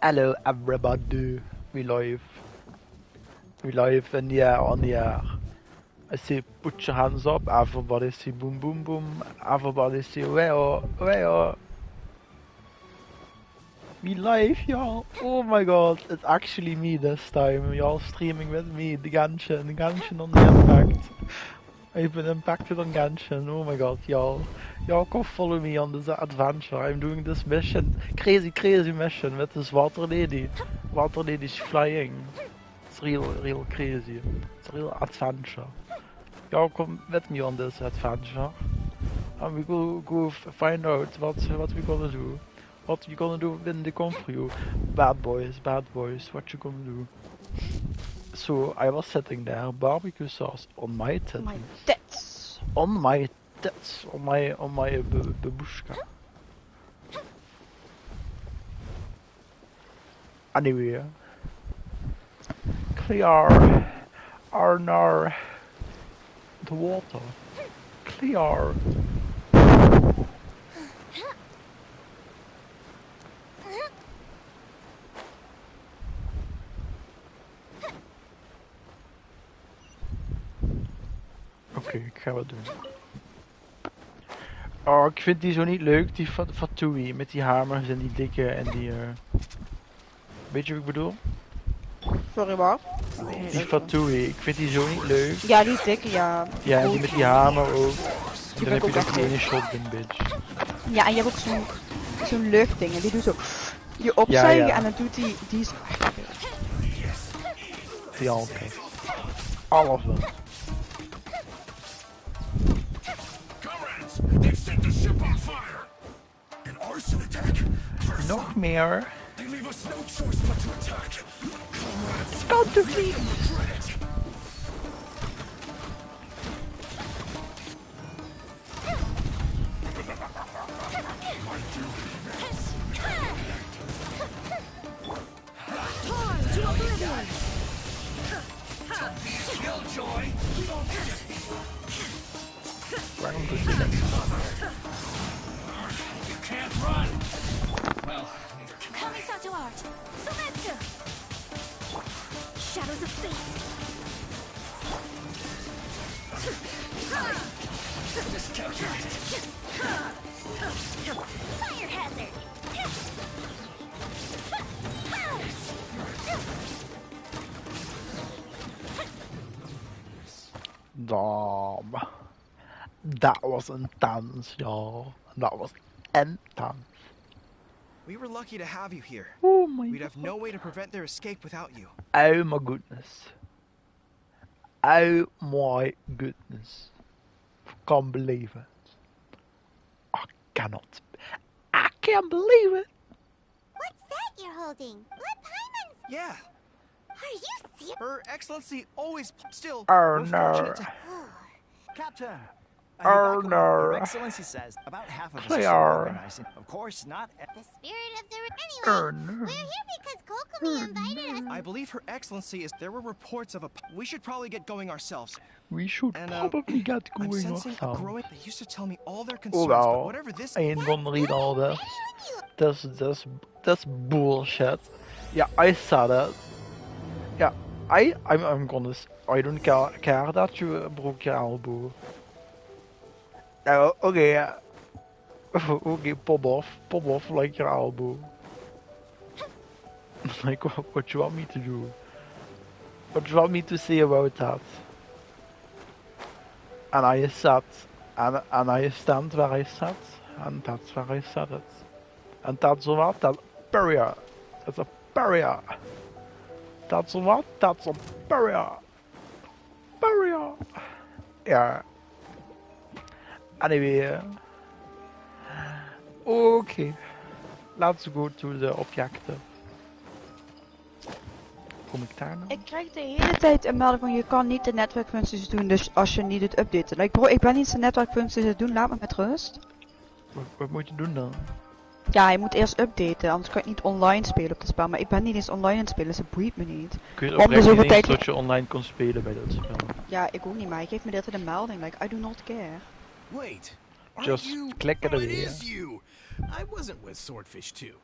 Hello everybody, we live in the air, on the air. I say put your hands up, everybody say boom boom boom, everybody say where. We live, y'all. Oh my god, it's actually me this time. Y'all streaming with me, the Genshin on the impact. I've been impacted on Genshin. Oh my god, y'all. Y'all come follow me on this adventure. I'm doing this mission. Crazy mission with this water lady. Water lady's flying. It's real crazy. It's a real adventure. Y'all come with me on this adventure. And we go find out what we gonna do. What you gonna do when they come for you? Bad boys, what you gonna do? So I was sitting there, barbecue sauce on my titties. On my tits. On my babushka. Anyway. Clear the water. Clear. Oké, ik ga wat doen. Oh, ik vind die zo niet leuk, die Fatui, met die hamers en die dikke en die... Weet je wat ik bedoel? Sorry, wat? Die Fatui, ik vind die zo niet leuk. Ja, die dikke, ja. Ja, en die met die hamer ook. En dan heb je ook die ene shotgun, bitch. Ja, en je hebt ook zo'n luchtding en die doet zo... Je opzuigen en dan doet die is... Die altijd. Alles wel. Nog meer. Scout to me. Waarom doet hij dat? Shadows of fate. Fire hazard. Damn. That was intense, y'all. That was intense. We were lucky to have you here. Oh my We'd have no way to prevent their escape without you. Oh my goodness. Oh my goodness. Can't believe it. I cannot. I can't believe it. What's that you're holding? Blood diamonds? Yeah. Are you serious? Her Excellency always still. Oh we're no. fortunate to... Captain. Oh no. Your Excellency says about half of us are so organized. Of course, not. The spirit of the... Anyway, Oh no. we're here because Kokomi invited us. I believe Her Excellency is... There were reports of a... We should probably get going ourselves. We should probably get I'm going sensing a ourselves. growing... They used to tell me all their concerns, Oh but well. whatever this... I ain't gonna read all this. That's bullshit. Yeah, I said it. Yeah, I'm gonna... I don't care that you broke your elbow. Okay. Okay, pop off like your elbow. Like, what you want me to do? What you want me to say about that? And I sat, and I stand where I sat, and that's where I said it. And that's what? That barrier. That's a barrier. That's what? That's a barrier. Barrier. Yeah. Anyway. Okay. Let's go to the objective. Kom ik daar nou? Ik krijg de hele tijd een melding van je kan niet de netwerkfuncties doen, dus als je niet het updaten. Like bro, ik ben niet de netwerkfuncties aan het doen, laat me met rust. Wat moet je doen dan? Ja, je moet eerst updaten, anders kan je niet online spelen op het spel. Maar ik ben niet eens online aan het spelen, dus dat boeit me niet. Kun je oprecht niet eens dat je online kon spelen bij dat spel? Ja, ik ook niet, maar ik geef me dit een melding, like, I do not care. Wait. Just click it it away. is you. I wasn't with Swordfish too.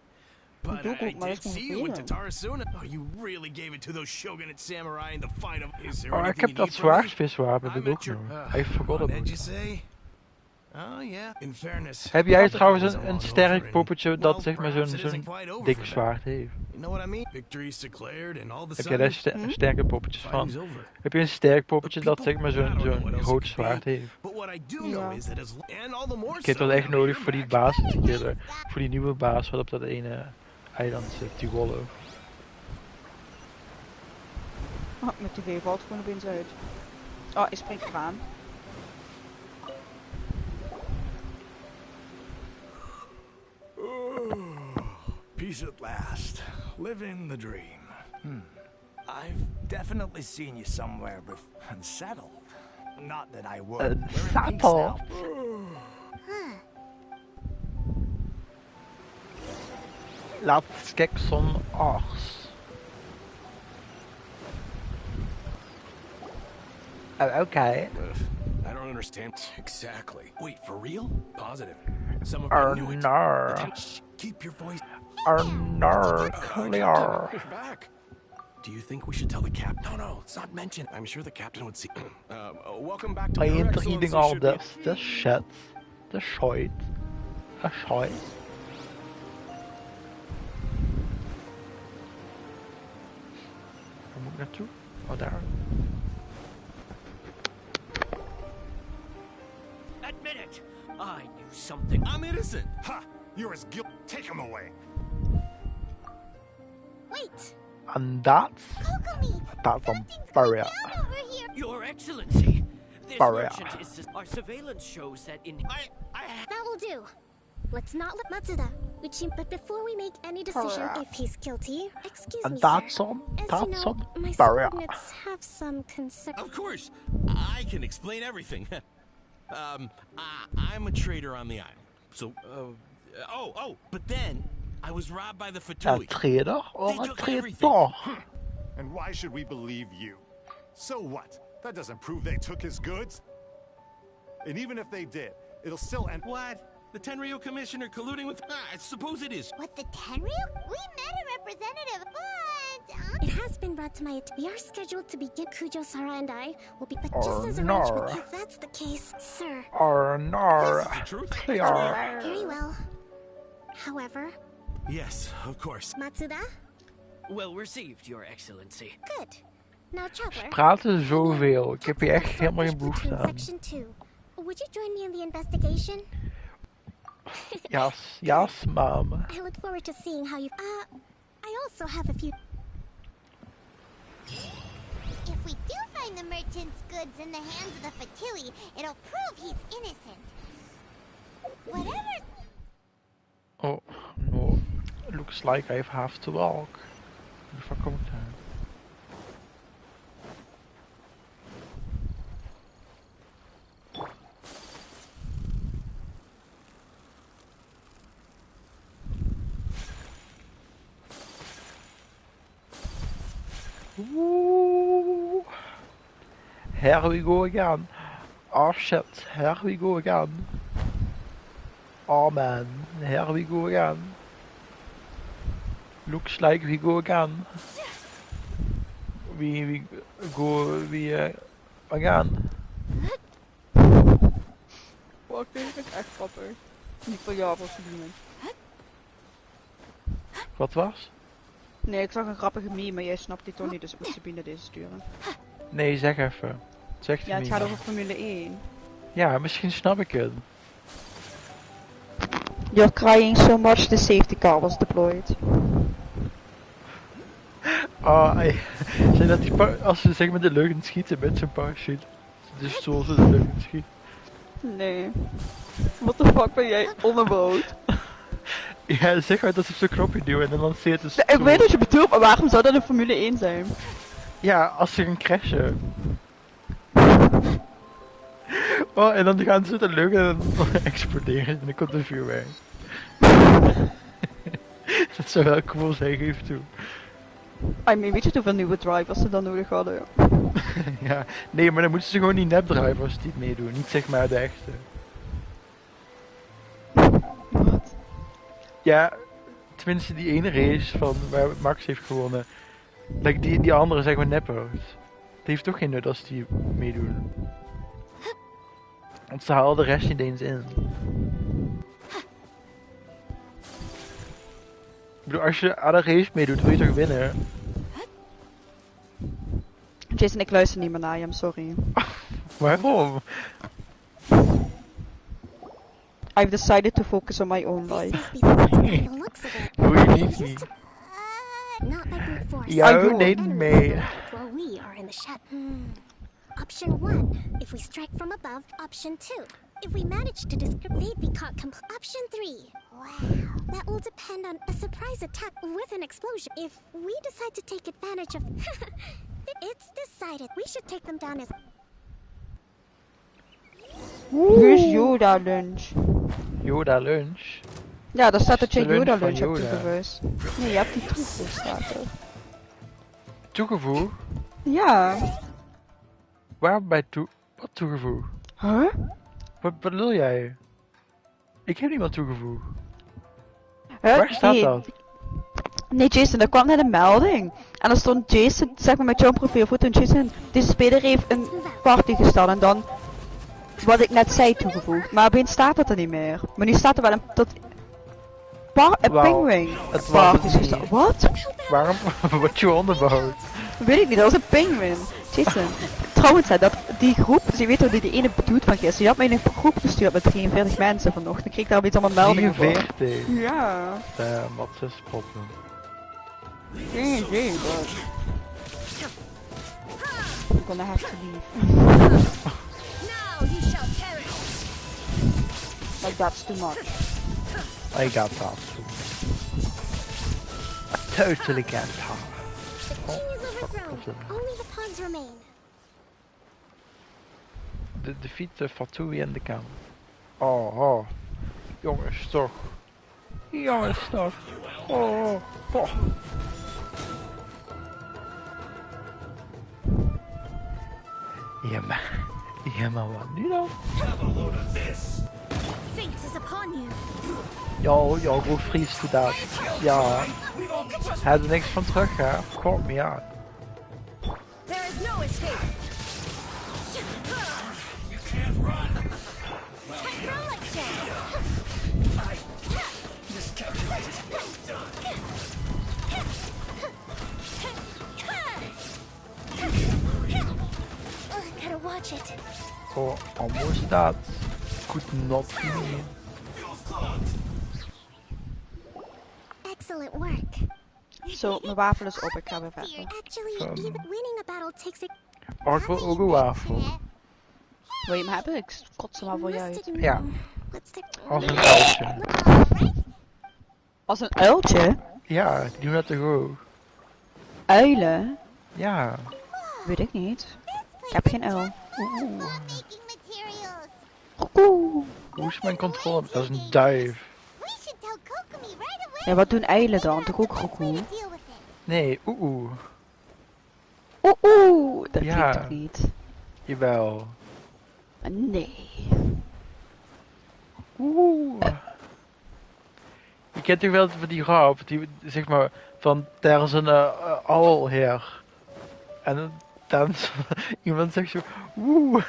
But doe ik I ook, maar dat did is see gewoon you in vervelend. Tatarasuna. Oh, you really gave it to those shogunate samurai in the fight of... Is there Oh, ik anything heb you dat need from me? zwaardviswapen I'm doe ik at ook your... nog. I forgot on about edge, you it. say? Oh, yeah. In fairness... Heb jij Wat trouwens is een long sterk over poppetje and, dat well, zeg maar perhaps it zo'n isn't quite over dik for them. zwaard heeft? You know what I mean? Victory's declared and all of a Heb jij daar sudden... sterke poppetjes van? Fighting's over. Heb je een sterk poppetje Look, dat people, zeg maar I don't know zo'n what else groot it could zwaard be, heeft? but what I do Ja. know is that as and all the more Ik heb so dat echt now nodig you're voor die back. baas te killen. Voor die nieuwe baas wat op dat ene eiland zit, die Wollo. Oh, mijn tv valt gewoon opeens uit. Oh, hij springt eraan. Peace at last. Living the dream. I've definitely seen you somewhere unsettled. Not that I would. We're in peace Unsettled? now. Let's kick some ass. Oh, okay. I don't understand. Exactly. Wait, for real? Positive. Some of you knew it. No. Shh, keep your voice. No, Captain, clear. you're back. Do you think we should tell the captain? No, it's not mentioned. I'm sure the captain would see. Welcome back to I Your ain't Excellency reading all should be- this shit. This shit. This shit. Waar moet ik naartoe? Oh, daar. Admit it! I knew something. I'm innocent. Ha! You're as guilty. Take him away. Wait! And that's Kokomi! on Something's barrier. going down over here! Your Excellency, this Barrier. merchant is... Our surveillance shows that in... That will do. Let's not let Matsuda. But before we make any decision Barrier. if he's guilty, excuse And me, that's sir. on As you know, my barrier. subordinates have some concern. Of course, I can explain everything. I'm a trader on the island. So, but then I was robbed by the A Fatui. trader or They a took traitor? everything. And why should we believe you? So what? That doesn't prove they took his goods. And even if they did, it'll still end. What? The Tenryu commissioner colluding with... I suppose it is. What, the Tenryu? We met a representative, but... It has been brought to my attention. We are scheduled to begin. Kujo-Sara and I will be... But just as no. arrangement, if that's the case, sir... Or no. The truth? Clear. Very well. However, Yes, of course. Matsuda? Well received, Your Excellency. Good. Now, traveler... Praten zoveel. Ik heb hier echt helemaal geen Platoon behoefte aan. Section 2. Would you join me in the investigation? Yes, yes, ma'am. I look forward to seeing how you... I also have a few... If we do find the merchant's goods in the hands of the Fatui, it'll prove he's innocent. Whatever... Oh, no. Looks like I have to walk. Hoe ver kom ik daar? Ooh. Here we go again. Oh shit, here we go again. Oh man, here we go again. Looks like we go again. We go again. Wacht even, echt grappig. Niet voor jou, voor Sabine. Wat was? Nee, ik zag een grappige meme, maar jij snapt die toch niet, dus ik moet Sabine deze sturen. Nee, zeg even. Zeg Ja, het niet. gaat over Formule 1. Ja, misschien snap ik het. You're crying so much the safety car was deployed. Zijn dat die als ze zeg maar de lucht schieten met zijn parachute? Dus zo ze de lucht schieten. Nee. What the fuck ben jij onbewoond? Ja, zeg maar dat ze op zo'n knopje duwen en dan lanceert het Ik weet wat je bedoelt, maar waarom zou dat een Formule 1 zijn? Ja, als ze gaan crashen. Oh, en dan gaan ze de lucht en dan exploderen en dan komt er vuurwerk. Dat zou wel cool zijn, geef toe. I mean, weet je hoeveel nieuwe drivers ze dan nodig hadden? Ja, nee, maar dan moeten ze gewoon die nepdrivers die het meedoen, niet zeg maar de echte. Wat? Ja, tenminste die ene race van waar Max heeft gewonnen. Like die andere zeg maar neppo's. Het heeft toch geen nut als die meedoen. Want ze halen de rest niet eens in. Ik bedoel, als je aan een race meedoet, wil je toch winnen? Jason, ik luister niet meer naar je, I'm sorry. Waarom? I've decided to focus on my own life. Doe je niet. Not by brute force. Jou neemt mee. While we are in the shadow. Option 1, if we strike from above. Option 2, if we manage to they'd be caught Option 3. Wow. That will depend on a surprise attack with an explosion. If we decide to take advantage of... It's decided. We should take them down as... Here's Yoda lunch. Yoda lunch? Ja, daar staat dat je De lunch Yoda van lunch hebt Yoda. toegevoegd. Nee, je hebt die toegevoegd, staat er. Toegevoegd? Ja. Waarbij wat toegevoegd? Huh? Wat bedoel jij? Ik heb niemand toegevoegd. Huh? Waar staat Nee. dat? Nee, Jason, er kwam net een melding. En er stond Jason, zeg maar met jouw profielfoto, en Jason, deze speler heeft een party gestart en dan wat ik net zei toegevoegd. Maar opeens staat dat er niet meer. Maar nu staat er wel een een Wauw, penguin het was party het niet. gestart. Wat? Waarom? What you on about? Weet ik niet, dat was een penguin. Jason. Trouwens, hè, dat die groep, dus je weet wat die ene doet van gisteren. Je had mij een groep gestuurd met 43 mensen vanochtend. Ik kreeg daar opeens allemaal meldingen voor. 43? Ja. Wat is het probleem? Geen idee, but... I'm gonna have to leave. Now you shall perish. Like that's too much. I got that. I totally get that. The king is overthrown. Only the pawns remain. De defeat Fatui in de kamer. Oh. Jongens toch. Jongens toch. Oh. Ja maar wat nu dan? Fate is upon you. Ja, goed Fries doet dat. Ja. Hij er niks van terug, hè? God me aan. There is no escape. You can't run. Gotta watch it. Oh, almost that. Could not be me. Excellent work. Zo, mijn wafel is op, ik ga weer verder. Actually, even winning a battle takes a... Oh, ik wil ook een wafel. Wil je hem hebben? Ik kots hem al voor je uit. Ja. Als een uiltje. Als een uiltje? Ja, die doen dat toch ook? Uilen? Ja. Weet ik niet. Ik heb geen uil. Hoe is mijn controle? Dat is een duif. Ja, wat doen uilen dan? Toch ook roekoe? Nee, oeh. Oeh, dat Ja. klinkt toch niet? Jawel. Nee. Oeh. Je kent toch wel van die grap, die zeg maar van daar is een owlheer. En dan iemand zegt zo, oeh.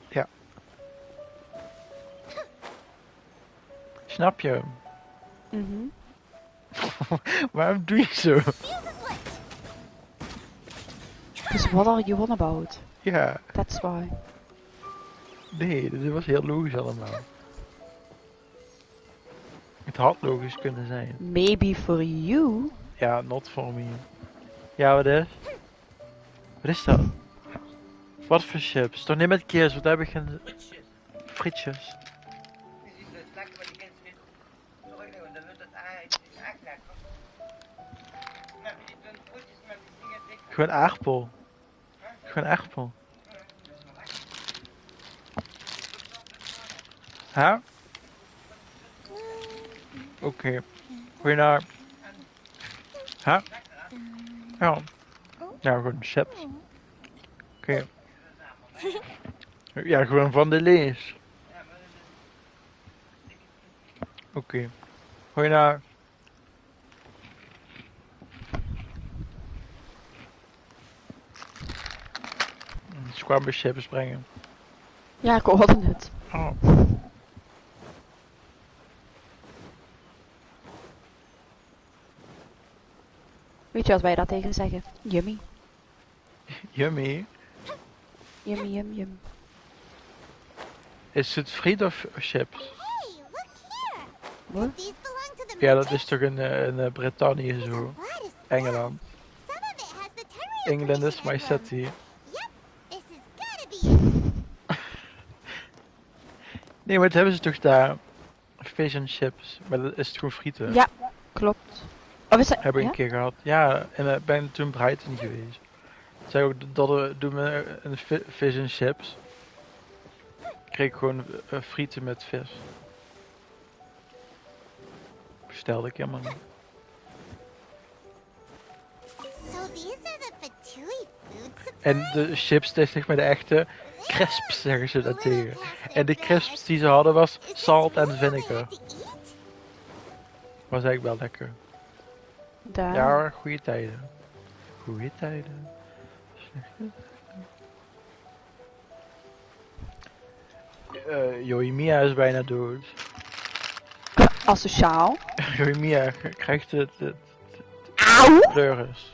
Ja. Snap je? Mhm. Waarom doe je zo? Dus what are you on about? Ja. That's why. Nee, dit was heel logisch allemaal. Het had logisch kunnen zijn. Maybe for you? Ja, not for me. Ja, wat is? Wat is dat? Wat voor chips? Toch niet met keers, wat heb ik geen... Frietjes. Gewoon aardappel. Gewoon aardappel. Huh? Oké. Goeie naar... Huh? Ja. Ja, gewoon chips. Oké. Ja, gewoon van de lees. Oké. Gooi naar... Squamble chips brengen. Ja, ik hoorde het. Oh. Weet je wat wij daar tegen zeggen? Yummy. Yummy. Yummy, yum, yum. Is het friet of chips? Hey, look here. Wat? These belong to the Ja, dat is toch in Brittannië zo. Engeland. Some of it has the terror England is my information city. emblem. Yep, this has gotta be it. Nee, maar het hebben ze toch daar. Fish and chips. Maar dat is het gewoon frieten. Ja, klopt. Of is het... Heb ik ja? een keer gehad. Ja, en ben toen Brighton geweest. Zei ook dat doen we een fish and chips. Kreeg ik gewoon frieten met vis. Bestelde ik helemaal niet. So these are the Fatui food supplies? En de chips, dat is zeg maar de echte crisps, zeggen ze dat tegen. En de crisps die ze hadden was salt en vinegar. Was eigenlijk wel lekker. Daar. Ja, goede tijden. Goede tijden. Joimia is bijna dood. Asociaal. Joimia krijgt het Auw! pleuris.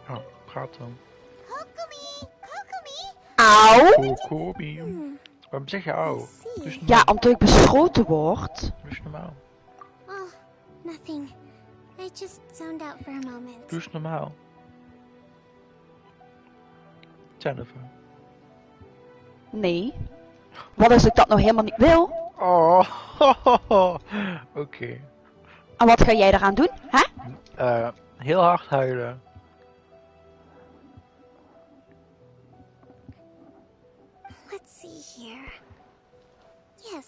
Oh, gaat dan. Kokomi! Kokomi! Auw! Kokomi. Waarom zeg je auw? Dus Ja, omdat ik beschoten word. Doe eens normaal. Oh, nothing. I just zoned out for a moment. Doe eens normaal. Jennifer. Nee. Wat als ik dat nou helemaal niet wil? Oh, oké. En wat ga jij eraan doen, hè? Heel hard huilen. Let's see here. Yes,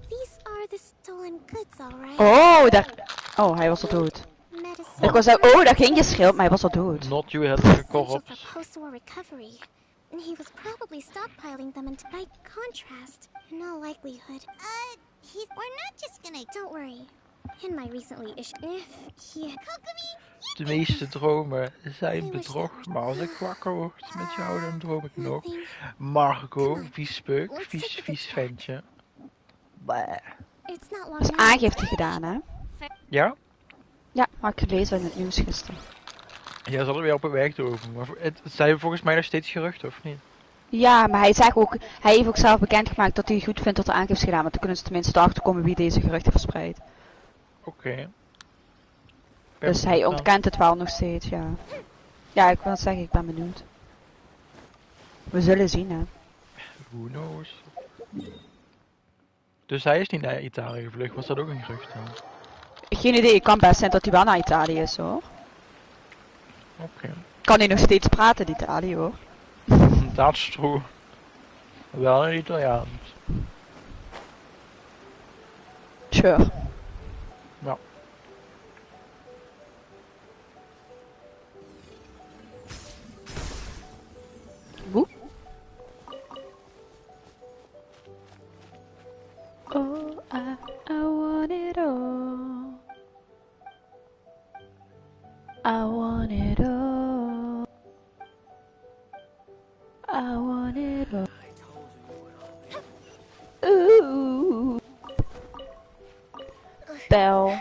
these are the stolen goods, alright. Oh, daar... Oh, hij was al dood. Medicine. Ik was zeggen, oh, dat ging geschild, maar hij was al dood. Not you had Essential gekorrupt. for post-war recovery. And he was probably stockpiling them into by contrast. In all likelihood. We're not just gonna... Don't worry. In my recently issued... Kokomi! De meeste dromen zijn bedrog, maar als ik wakker word met jou, dan droom ik nog. Marco, vies peuk, vies ventje. Bleh. It's not long Dat is now. aangifte gedaan, hè? Ja? Ja, had ik gelezen in het nieuws gisteren. Ja, ze hadden weer op een weg erover, maar het zijn volgens mij nog steeds geruchten, of niet? Ja, maar hij zegt ook, hij heeft ook zelf bekendgemaakt dat hij goed vindt dat er aangifte is gedaan, want dan kunnen ze tenminste erachter komen wie deze geruchten verspreidt. Oké. Dus hij ontkent het wel nog steeds, ja. Ja, ik wil het zeggen, ik ben benieuwd. We zullen zien, hè. Who knows? Dus hij is niet naar Italië gevlucht, was dat ook een gerucht dan? Geen idee, het kan best zijn dat hij wel naar Italië is, hoor. Oké. Kan hij nog steeds praten in Italië, hoor. That's true. Wel een Italiaans. Sure. Ja. Woe. Oh, I want it all. I want it all. I want it all. Ooh. Bell.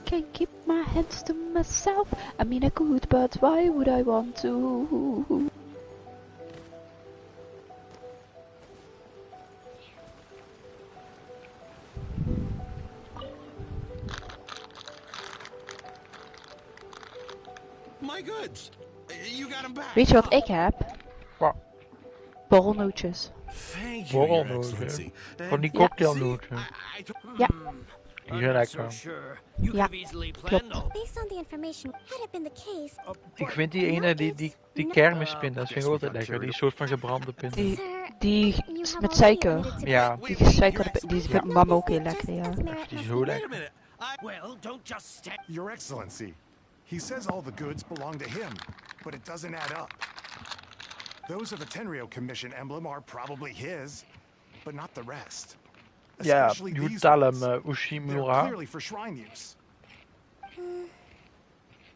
Can't keep my hands to myself. I mean I could, but why would I want to? My goods. You got them back. Weet je wat ik heb? Wat? Borrelnootjes. Thank you, Your Borrelnoten. Excellency. Van die Ja. cocktailnoten. Ja. Die zijn I'm so lekker. sure. You Ja, could have easily planned klopt. all. Based on the information, had it been the case... Ik vind die ene, die kermispinda's vind ik altijd lekker. Die soort van gebrande pinda. Die, Sir, die you have met already suiker. admitted to Ja. Die gesuikerde, die vindt mama ook heel lekker, ja. Die is zo Wait a lekker. minute. Well, don't just stand. Your Excellency, He says all the goods belong to him, but it doesn't add up. Those of a Tenryo Commission emblem are probably his, but not the rest. Yeah, Especially you these tell ones. him, They're Ushimura. clearly for shrine use.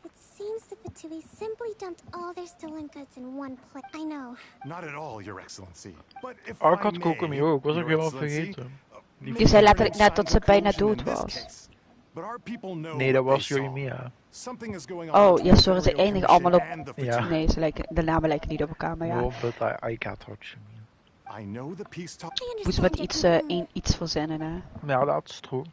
It seems the Fatui simply dumped all their stolen goods in one place. I know. Not at all, Your Excellency. But if Oh, ik I had Kokomi may, ook, was ik Your helemaal Excellency, vergeten. Je zei letterlijk net dat ze bijna conclusion dood in this was. case. But our people know Nee, dat what was they saw. Yoimiya. Something is going on Oh, between ja, sorry, ze Tenryo eindigen Commission allemaal op... and the Ja. Fatui. Nee, de namen lijken niet op elkaar, maar ja. No, but I got what you mean. I know the peace talk. Moesten we het iets verzinnen, hè. Ja, dat is true.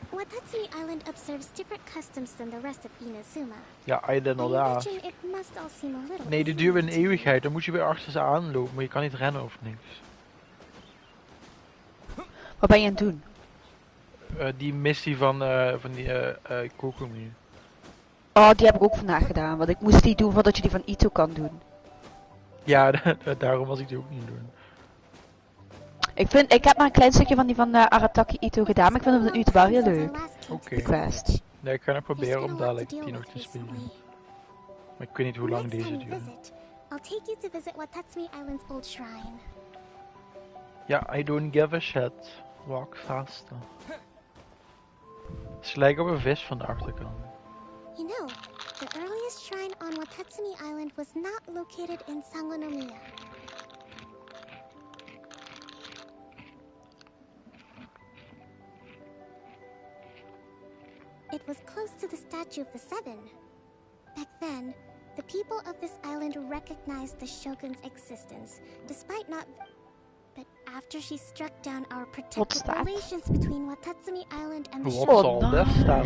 Watatsumi Island observes different customs than the rest of Inazuma. Ja, inderdaad. I imagine it must all seem a little Nee, die duwen een eeuwigheid. Dan moet je weer achter ze aanlopen, maar je kan niet rennen of niks. Wat ben je aan het doen? Die missie van die Kokomi. Oh, die heb ik ook vandaag gedaan, want ik moest die doen voordat je die van Ito kan doen. Ja, daarom was ik die ook niet doen. Ik heb maar een klein stukje van die van Arataki Ito gedaan, maar ik vind hem nu wel heel leuk. Oké. De quest. Nee, ik ga nog proberen om dadelijk die nog te spelen. Maar ik weet niet hoe lang Next deze time you duurt. visit, I'll take you to visit Watatsumi Island's old shrine. Ja, I don't give a shit. Walk faster. Het lijkt op een vis van de achterkant. You know, the earliest shrine on Watatsumi Island was not located in Sangonomiya. It was close to the Statue of the Seven. Back then, the people of this island recognized the Shogun's existence, despite not... But after she struck down our protected that? relations between Watatsumi Island and the Wat Shogun, zal dit staan?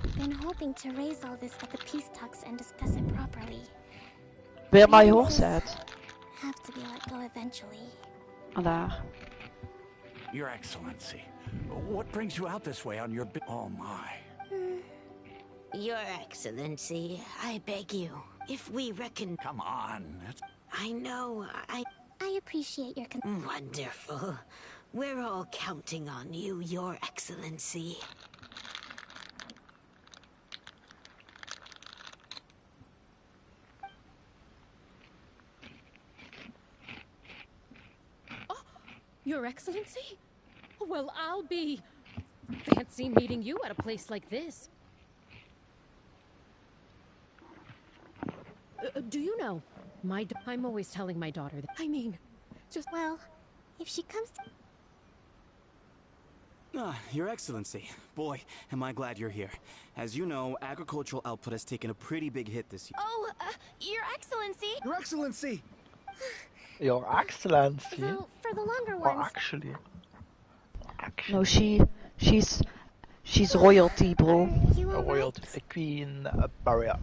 I've been hoping to raise all this at the peace talks and discuss it properly. Weer my horse set. Have to be let go eventually. Daar. Your Excellency, what brings you out this way on your oh my. Your Excellency, I beg you, if we reckon... Come on. I know, I appreciate your Wonderful. We're all counting on you, Your Excellency. Oh, Your Excellency? Well, I'll be... Fancy meeting you at a place like this. Do you know, I'm always telling my daughter that, I mean, just... Well, if she comes to... Your Excellency. Boy, am I glad you're here. As you know, agricultural output has taken a pretty big hit this year. Oh, Your Excellency! Your Excellency! Your Excellency? Though, for the longer Oh, ones... actually. No, she's royalty, bro. A royalty, a queen, a barrier.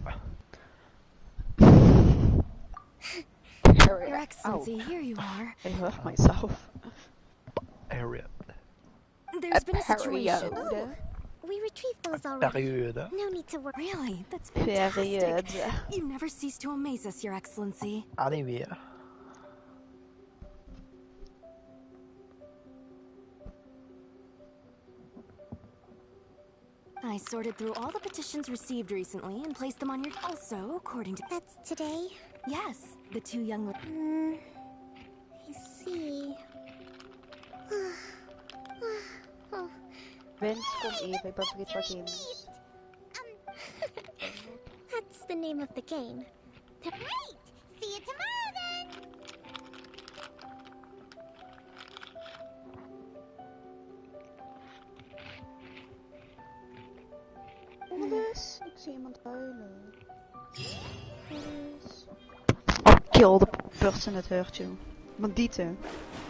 Your Excellency, here you are. I hurt myself. Area. There's been a situation. Oh, we retrieved those already. Periode. No need to worry. Really? That's fantastic. Period. You never cease to amaze us, Your Excellency. Anyway. I sorted through all the petitions received recently and placed them on your... Also, according to... That's today? Yes, the two young... I see. Oh. Vince, kom even, ik ben vergeten wat game. That's the name of the game. Great! See you tomorrow then! Alles? Ik zie iemand huilen. I'll kill the person that hurt you. Bandieten.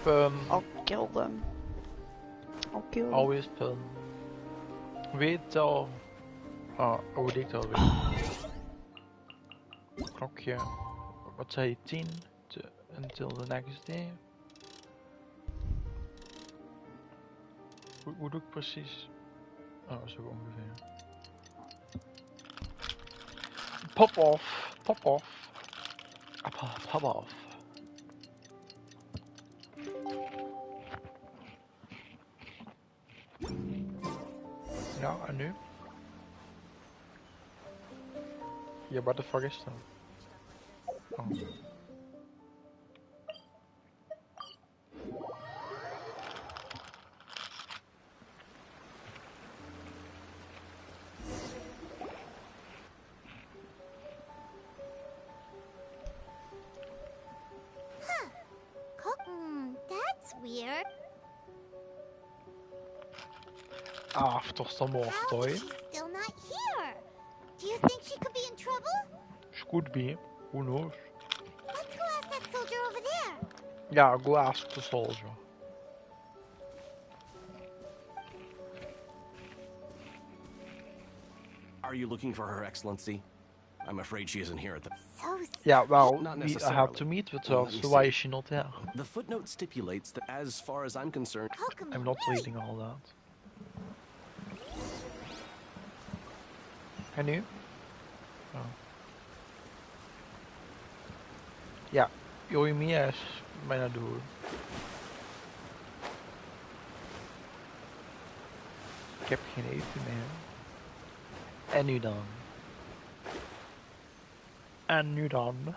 I'll kill them. I'll kill them. Always fun. Weet al. Oh, weet ik alweer. Klokje. Wat zei je? 10 until the next day. Hoe doe ik precies? Oh, zo ongeveer. Pop off. Pop off. Pop off. Ja, en nu? Ja, what the fuck is dat? Oh. That's weird. After some more How toy. is she still not here? Do you think she could be in trouble? She could be. Who knows? Let's go ask that soldier over there. Yeah, go ask the soldier. Are you looking for Her Excellency? I'm afraid she isn't here at the... So Yeah, well, Not I necessarily. have to meet with her, Let me so why see. is she not here? The footnote stipulates that, as far as I'm concerned... I'm not reading all that. En nu? Oh. Ja, Yoimiya is bijna dood. Ik heb geen eten meer. En nu dan? En nu dan?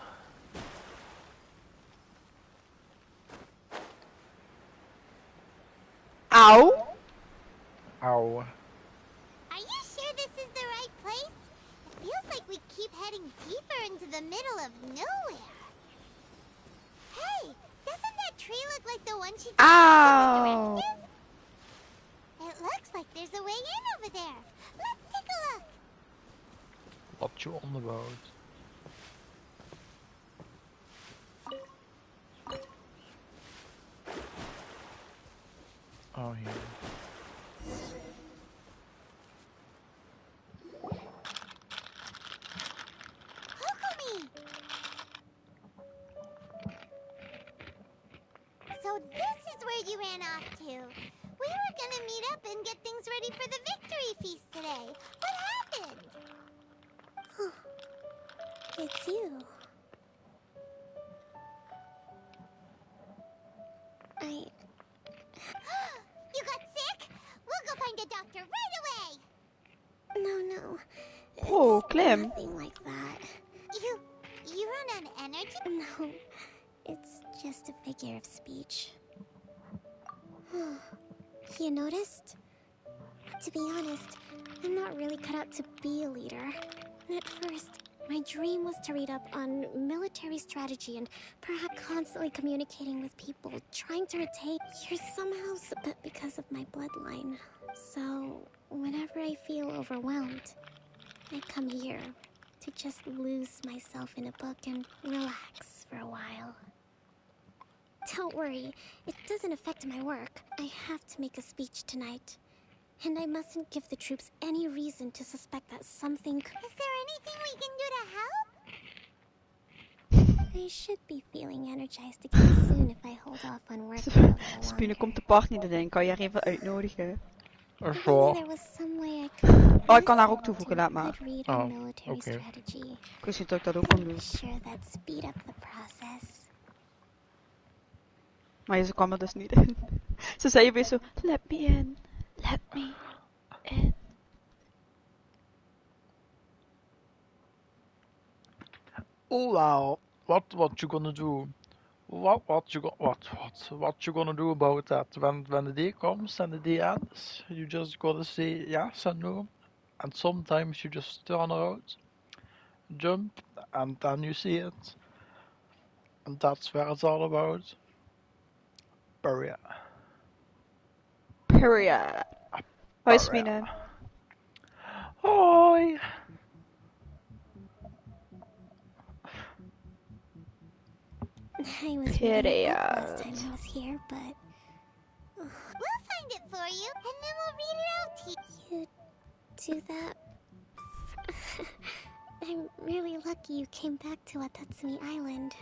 Auw. Auw. Are you sure this is the right place? It feels like we keep heading deeper into the middle of nowhere. Hey, doesn't that tree look like the one she Ow. directed? It looks like there's a way in over there. Let's take a look. Wat je onderbouwt. Oh, hier. So this is where you ran off to. We were gonna meet up and get things ready for the victory feast today. What happened? It's you. You got sick? We'll go find a doctor right away. No. Oh, Clem. Nothing like that. You run on energy? No. It's just a figure of speech. You noticed? To be honest, I'm not really cut out to be a leader. At first, my dream was to read up on military strategy and perhaps constantly communicating with people, trying to retain. You're somehow but because of my bloodline. So, whenever I feel overwhelmed, I come here to just lose myself in a book and relax for a while. Don't worry, it doesn't affect my work. I have to make a speech tonight. And I mustn't give the troops any reason to suspect that something... Is there anything we can do to help? I should be feeling energized again soon if I hold off on work. Spine komt de part niet in, kan je haar even uitnodigen? Zo. Oh, ik kan haar ook toevoegen, laat maar. Oh, oké. Ik wist niet dat ik dat ook kon doen. Maar ze kwam er dus niet in. Ze zei weer zo, let me in, let me in. Oh wow, what you gonna do? What you gonna do about that? When the day comes and the day ends, you just gotta say yes and no, and sometimes you just turn around, jump, and then you see it, and that's where it's all about. Period. Period. Hoi Smine. Hoi. I was reading a book last time I was here, but... We'll find it for you, and then we'll read it out to you. You do that? I'm really lucky you came back to Watatsumi Island.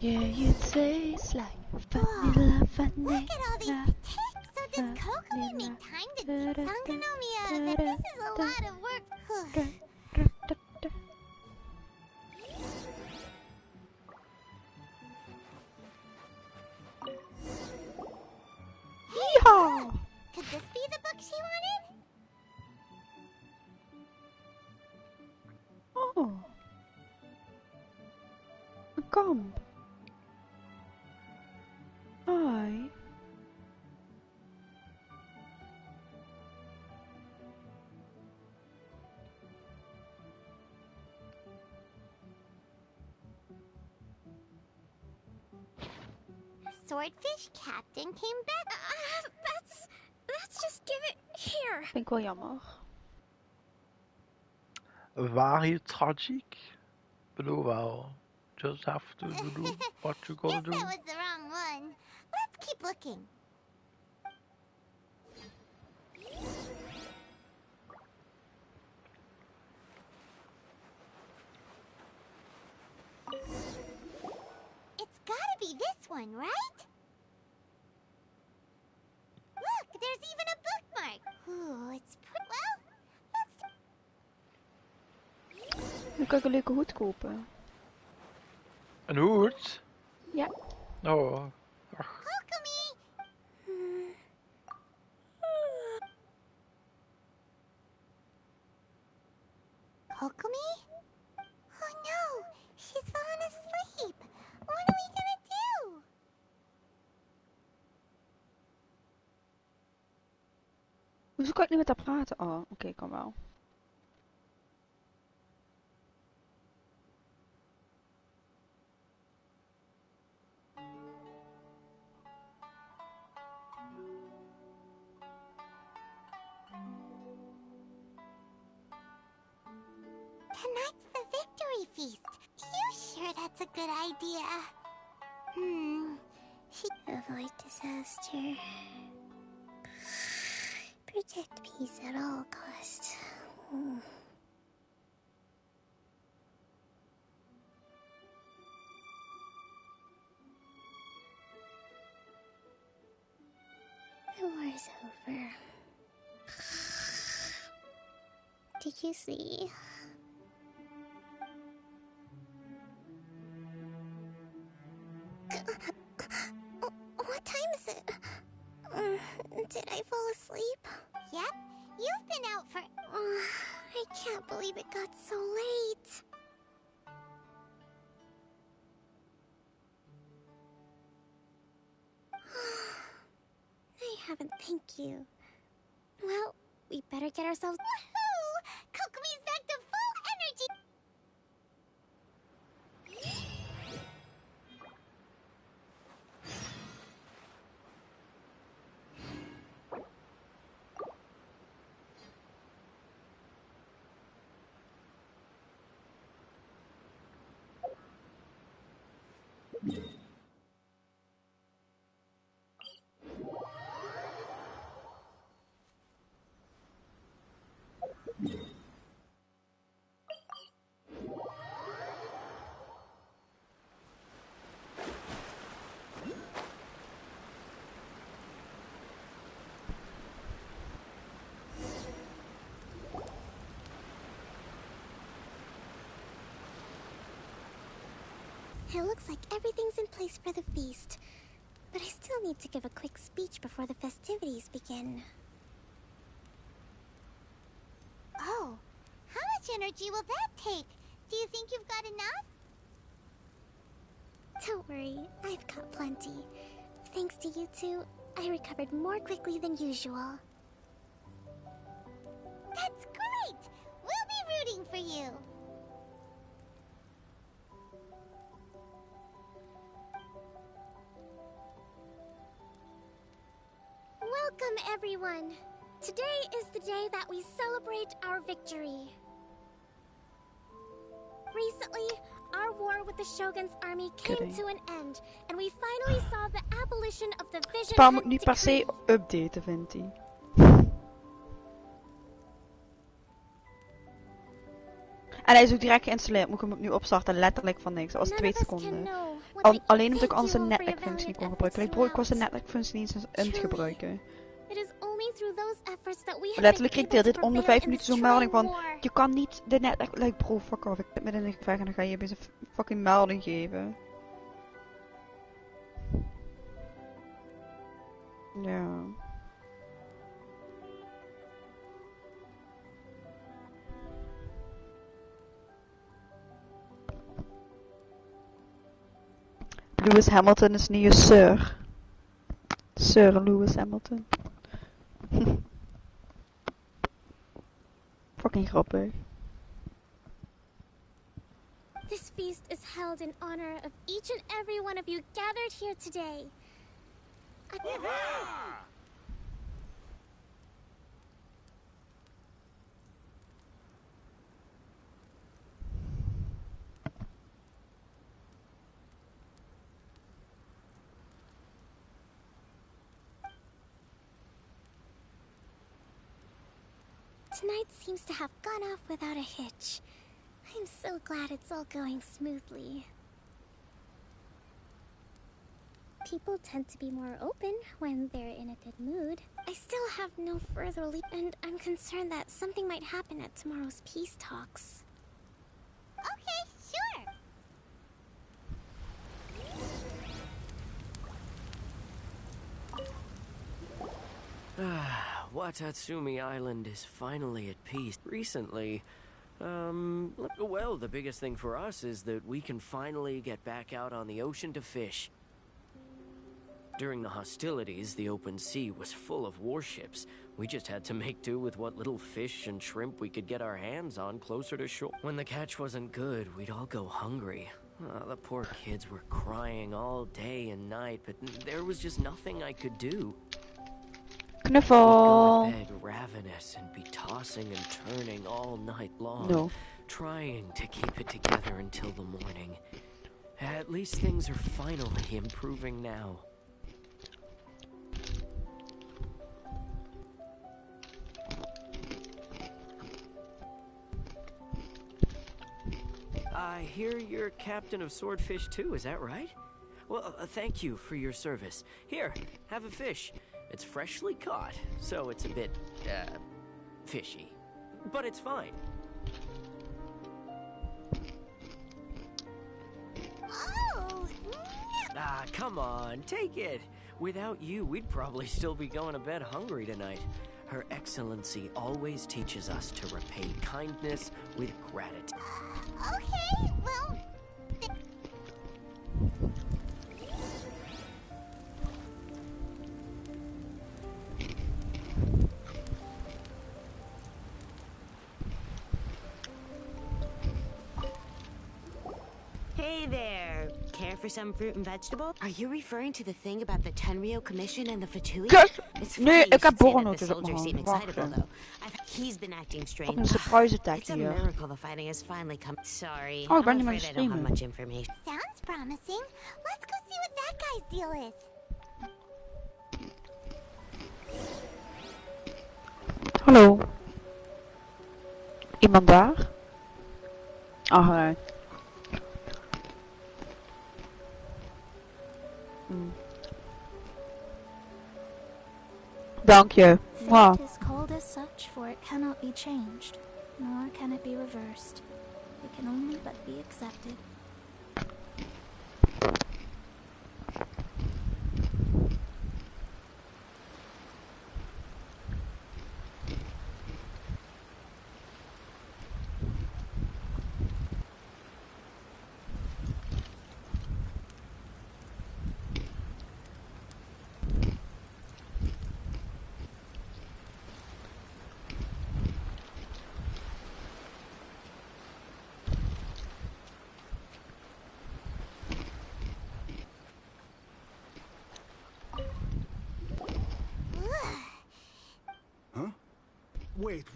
Yeah, you taste like vanilla, vanilla. Look at all these ticks! So does Coco make Sangonomiya, this is a lot of work. Yeehaw! Could this be the book she wanted? Oh. Een kamp. Hi. Swordfish Captain came back. Let's just give it here. Vind ik wel jammer. Very tragic. Bedoel wel. Just have to do what you gotta do. Guess that was the wrong one. Let's keep looking. It's gotta be this one, right? Look, there's even a bookmark. Ooh, it's well, Nu kan ik een leuke hoed kopen. Een hoed? Ja. Oh. Ach. Kokomi! Kokomi? Oh no, she's fallen asleep. What are we gonna do? Hoezo kan ik niet met haar praten? Oh, oké, kan wel. Tonight's the victory feast. You sure that's a good idea? Avoid disaster. Protect peace at all costs. The war's over. Did you see? What time is it? Did I fall asleep? Yep, you've been out for... I can't believe it got so late. I haven't, thank you. Well, we better get ourselves... Woohoo! Kokomi's back to full energy! It looks like everything's in place for the feast. But I still need to give a quick speech before the festivities begin. Oh, how much energy will that take? Do you think you've got enough? Don't worry, I've got plenty. Thanks to you two, I recovered more quickly than usual. That's great! We'll be rooting for you! Welcome, everyone! Today is the day that we celebrate our victory. Recently, our war with the Shogun's army came to an end, and we finally saw the abolition of the Vision Spel moet Head nu per se decree. updaten, vindt hij. En hij is ook direct geïnstalleerd. Moet ik hem opnieuw opstarten? Letterlijk van niks. Dat was 2 seconden. Alleen omdat ik anders de netwerkfunctie niet kon gebruiken. Ik was de netwerkfunctie niet eens aan het gebruiken. It is only through those efforts that we have Letterlijk been kreeg able dit to om de prevail 5 in minuten this zo'n melding trying van... war. Je kan niet de net... Like, bro, fuck off. Ik zit midden in een gevecht en dan ga je opeens een fucking melding geven. Ja. Lewis Hamilton is nu je Sir. Sir Lewis Hamilton. Fucking grappig. This feast is held in honor of each and every one of you gathered here today. Tonight seems to have gone off without a hitch. I'm so glad it's all going smoothly. People tend to be more open when they're in a good mood. I still have no further lead, and I'm concerned that something might happen at tomorrow's peace talks. Okay, sure. Watatsumi Island is finally at peace. Recently, well, the biggest thing for us is that we can finally get back out on the ocean to fish. During the hostilities, the open sea was full of warships. We just had to make do with what little fish and shrimp we could get our hands on closer to shore. When the catch wasn't good, we'd all go hungry. The poor kids were crying all day and night, but there was just nothing I could do. Knuffel. We'd go to bed ravenous and be tossing and turning all night long, No. trying to keep it together until the morning. At least things are finally improving now. I hear you're captain of Swordfish too, is that right? Well, thank you for your service. Here, have a fish. It's freshly caught, so it's a bit, fishy. But it's fine. Oh! Ah, come on, take it. Without you, we'd probably still be going to bed hungry tonight. Her Excellency always teaches us to repay kindness with gratitude. Okay, well... Hey there. Care for some fruit and vegetable? Are you referring to the thing about the Tenryo Commission and the Fatui? Kut! It's Nee, funny you ik heb should say that the borrelnootjes op mijn soldiers seem hand. excitable, Wacht. though. He's been acting strange. Fucking surprise attack It's a hier. miracle the fighting has finally come. Sorry, Oh, ik ben I'm niet meer afraid I don't have streamen. much information. Sounds promising. Let's go see what that guy's deal is. Hallo. Iemand daar? Ach nee. Dank je. Mwah. Fate is called as such, for it cannot be changed, nor can it be reversed. It can only but be accepted.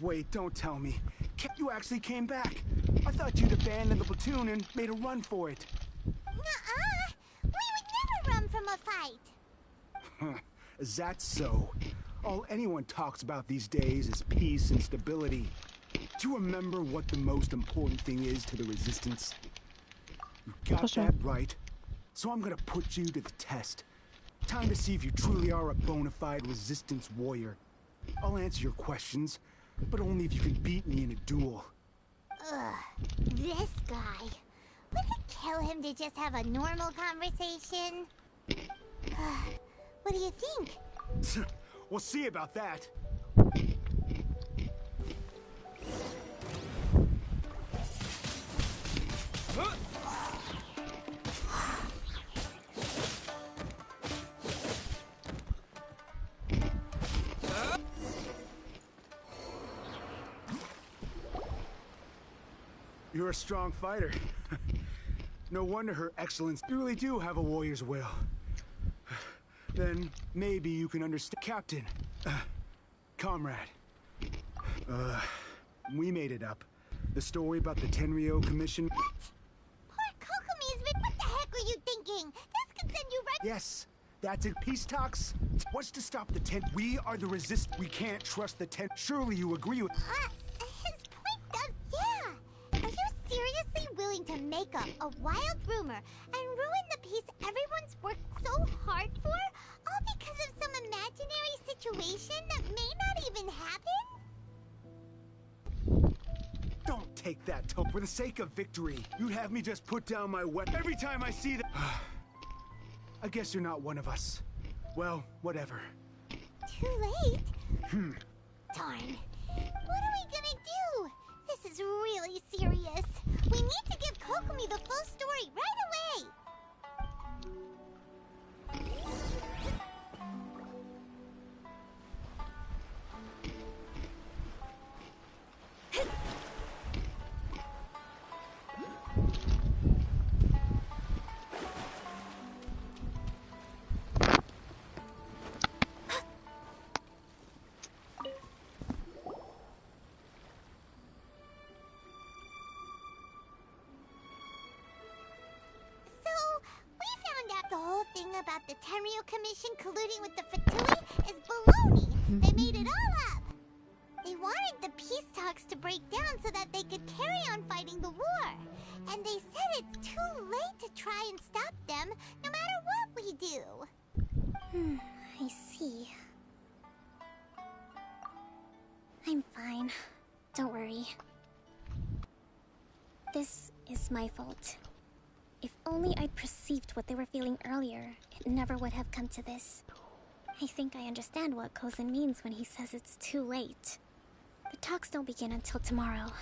Wait, don't tell me. You actually came back. I thought you'd abandoned the platoon and made a run for it. Nuh-uh! We would never run from a fight! Is that so? All anyone talks about these days is peace and stability. Do you remember what the most important thing is to the resistance? You got that right. So I'm gonna put you to the test. Time to see if you truly are a bona fide resistance warrior. I'll answer your questions, but only if you can beat me in a duel. Ugh, this guy. Would it kill him to just have a normal conversation? What do you think? We'll see about that. You're a strong fighter. No wonder Her Excellence. You really do have a warrior's will. Then maybe you can understand. Captain, comrade. We made it up. The story about the Tenryo Commission. What? Poor Kokomi's been. What the heck were you thinking? This could send you right. Yes, that's it. Peace talks. What's to stop the We are the resist. We can't trust the Surely you agree with. His point does. Yeah. Are you seriously willing to make up a wild rumor and ruin the peace everyone's worked so hard for, all because of some imaginary situation that may not even happen? Don't take that tone. For the sake of victory, you'd have me just put down my weapon every time I see that. I guess you're not one of us. Well, whatever. Too late? Darn. What are we gonna do? This is really serious. We need to give Kokomi the full story right away. About the Tenryo Commission colluding with the Fatui is baloney. They made it all up. They wanted the peace talks to break down so that they could carry on fighting the war. And they said it's too late to try and stop them, no matter what we do. I see. I'm fine. Don't worry. This is my fault. If only I'd perceived what they were feeling earlier, it never would have come to this. I think I understand what Kozin means when he says it's too late. The talks don't begin until tomorrow,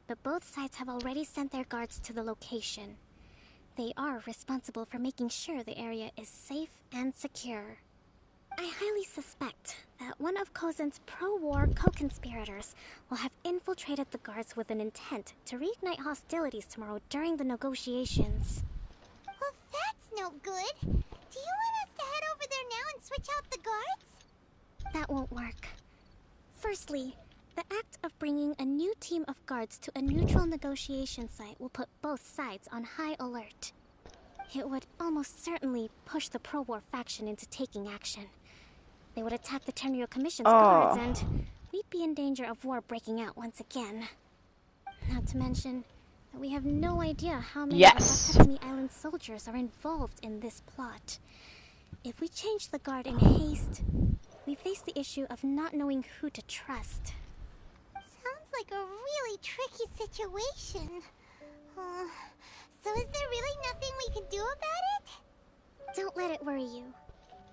but both sides have already sent their guards to the location. They are responsible for making sure the area is safe and secure. I highly suspect that one of Kozin's pro-war co-conspirators will have infiltrated the guards with an intent to reignite hostilities tomorrow during the negotiations. Well, that's no good. Do you want us to head over there now and switch out the guards? That won't work. Firstly, the act of bringing a new team of guards to a neutral negotiation site will put both sides on high alert. It would almost certainly push the pro-war faction into taking action. They would attack the Tenryo Commission's guards, and we'd be in danger of war breaking out once again. Not to mention that we have no idea how many of Watatsumi Island soldiers are involved in this plot. If we change the guard in haste, we face the issue of not knowing who to trust. Sounds like a really tricky situation. So is there really nothing we can do about it? Don't let it worry you.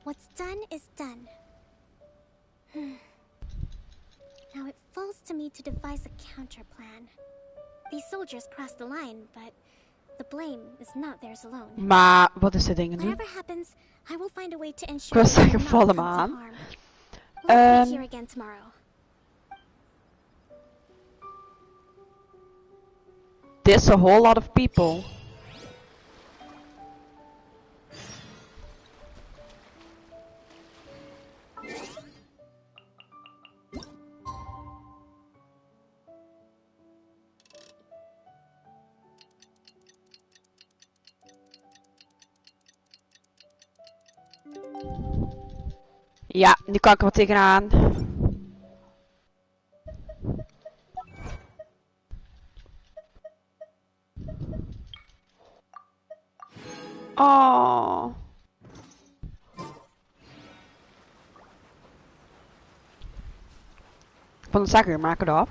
What's done is done. Now it falls to me to devise a counter plan. These soldiers crossed the line, but the blame is not theirs alone. Maar wat is dit ding nu? Whatever happens, I will find a way to Ik ensure was they zeggen, will val not hem come to aan. harm. Let's meet here again tomorrow. There's a whole lot of people. Ja, nu kan ik er wat tegenaan. Oh. Van zeggen, maak het op.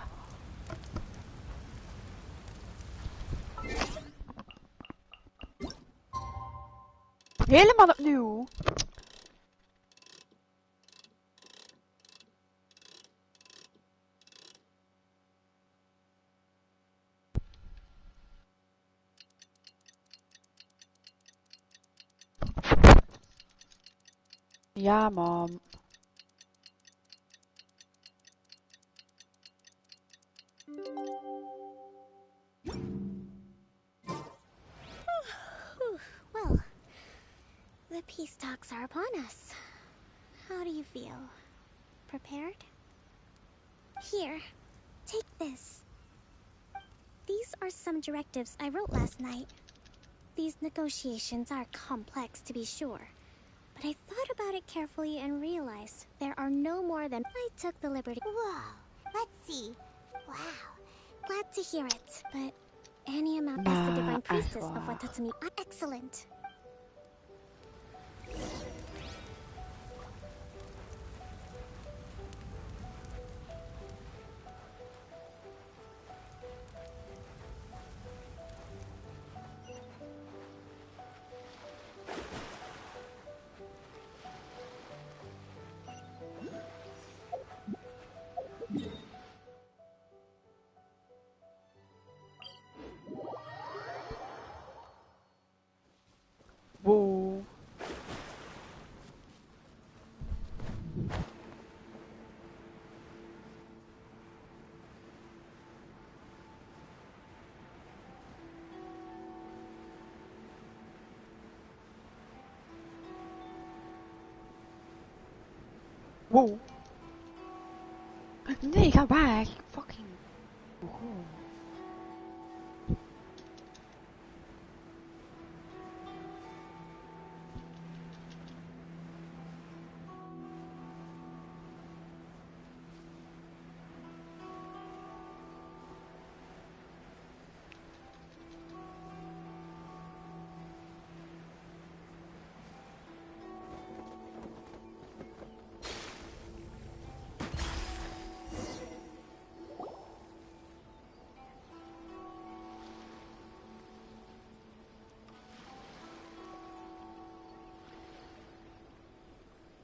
Helemaal opnieuw. Ja, mam. Well, the peace talks are upon us. How do you feel? Prepared? Here, take this. These are some directives I wrote last night. These negotiations are complex, to be sure, but I thought about it carefully and realized there are no more than I took the liberty. Whoa, let's see. Wow, glad to hear it, but any amount as the divine priestess of Watatsumi. Excellent. Wow. Wow. Nee, ga weg. Fucking. Wow.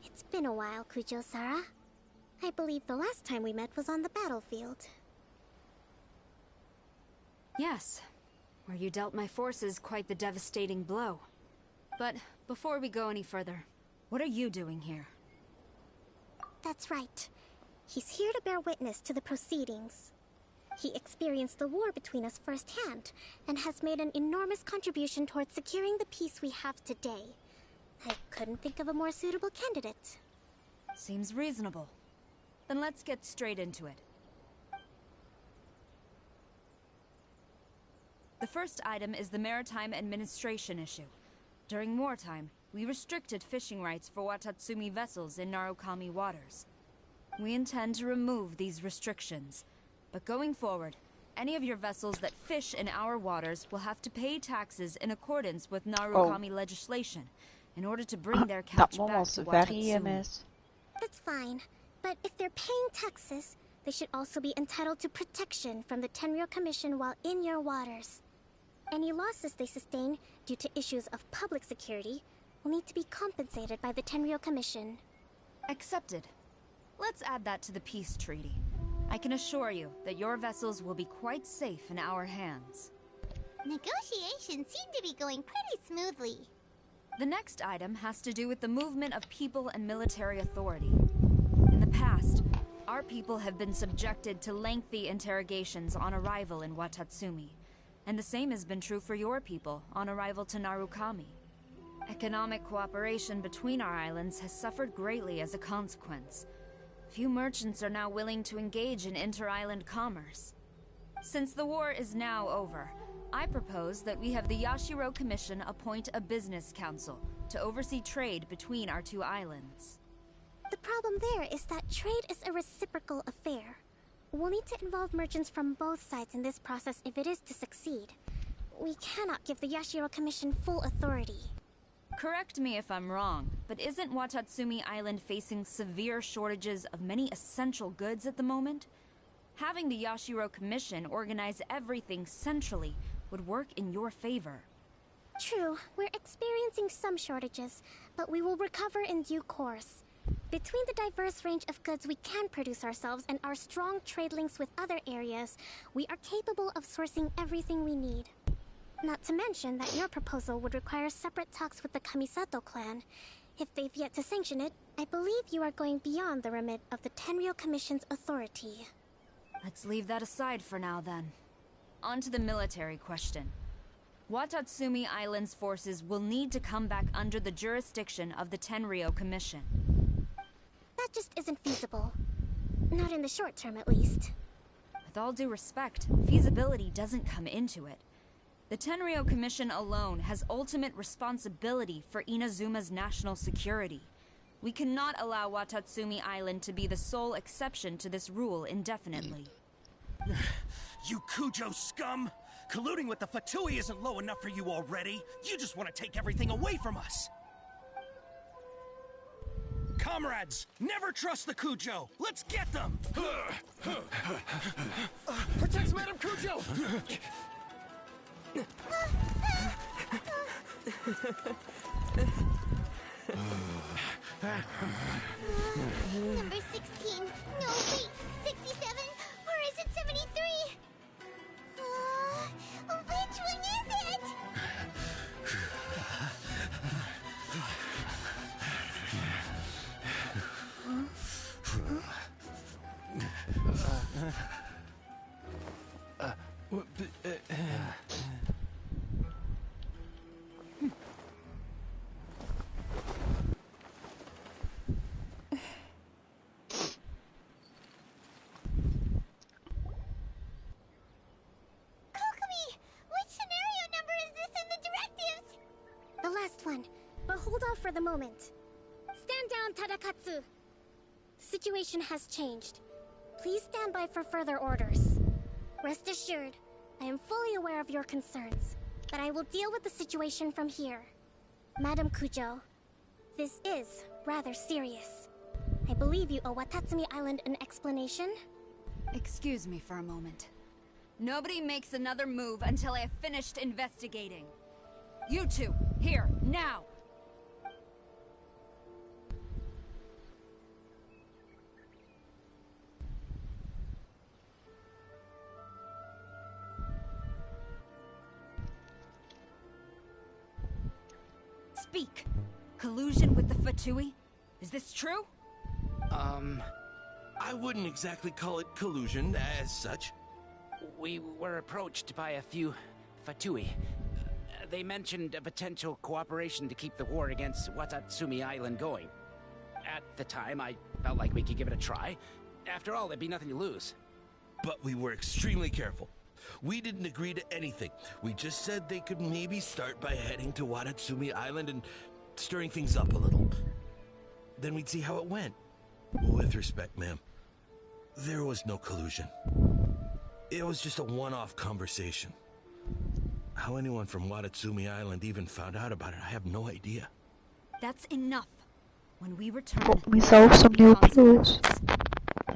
It's been a while, Kujo-Sara. I believe the last time we met was on the battlefield. Yes, where you dealt my forces quite the devastating blow. But before we go any further, what are you doing here? That's right. He's here to bear witness to the proceedings. He experienced the war between us firsthand, and has made an enormous contribution towards securing the peace we have today. I couldn't think of a more suitable candidate. Seems reasonable. Then let's get straight into it. The first item is the maritime administration issue. During wartime, we restricted fishing rights for Watatsumi vessels in Narukami waters. We intend to remove these restrictions, but going forward, any of your vessels that fish in our waters will have to pay taxes in accordance with Narukami legislation in order to bring their catch back to Watatsumi. That's fine, but if they're paying taxes, they should also be entitled to protection from the Tenryou Commission while in your waters. Any losses they sustain due to issues of public security will need to be compensated by the Tenryou Commission. Accepted. Let's add that to the peace treaty. I can assure you that your vessels will be quite safe in our hands. Negotiations seem to be going pretty smoothly. The next item has to do with the movement of people and military authority. In the past, our people have been subjected to lengthy interrogations on arrival in Watatsumi, and the same has been true for your people on arrival to Narukami. Economic cooperation between our islands has suffered greatly as a consequence. Few merchants are now willing to engage in inter-island commerce. Since the war is now over, I propose that we have the Yashiro Commission appoint a business council to oversee trade between our two islands. The problem there is that trade is a reciprocal affair. We'll need to involve merchants from both sides in this process if it is to succeed. We cannot give the Yashiro Commission full authority. Correct me if I'm wrong, but isn't Watatsumi Island facing severe shortages of many essential goods at the moment? Having the Yashiro Commission organize everything centrally would work in your favor. True, we're experiencing some shortages, but we will recover in due course. Between the diverse range of goods we can produce ourselves and our strong trade links with other areas, we are capable of sourcing everything we need. Not to mention that your proposal would require separate talks with the Kamisato clan. If they've yet to sanction it, I believe you are going beyond the remit of the Tenryou Commission's authority. Let's leave that aside for now, then. On to the military question. Watatsumi Island's forces will need to come back under the jurisdiction of the Tenryou Commission. That just isn't feasible. Not in the short term, at least. With all due respect, feasibility doesn't come into it. The Tenryou Commission alone has ultimate responsibility for Inazuma's national security. We cannot allow Watatsumi Island to be the sole exception to this rule indefinitely. You Kujo scum! Colluding with the Fatui isn't low enough for you already. You just want to take everything away from us. Comrades, never trust the Kujo. Let's get them! Protect Madame Kujo! Number 16. No, wait. 67? Or is it 73? Which one is it? The last one, but hold off for the moment. Stand down, Tadakatsu. The situation has changed. Please stand by for further orders. Rest assured, I am fully aware of your concerns, but I will deal with the situation from here. Madam Kujo, this is rather serious. I believe you owe Watatsumi Island an explanation. Excuse me for a moment. Nobody makes another move until I have finished investigating. You two, here, now! Speak! Collusion with the Fatui? Is this true? I wouldn't exactly call it collusion as such. We were approached by a few Fatui. They mentioned a potential cooperation to keep the war against Watatsumi Island going. At the time, I felt like we could give it a try. After all, there'd be nothing to lose. But we were extremely careful. We didn't agree to anything. We just said they could maybe start by heading to Watatsumi Island and stirring things up a little. Then we'd see how it went. With respect, ma'am, there was no collusion. It was just a one-off conversation. How anyone from Watatsumi Island even found out about it, I have no idea. That's enough. When we return, Got myself some new clothes.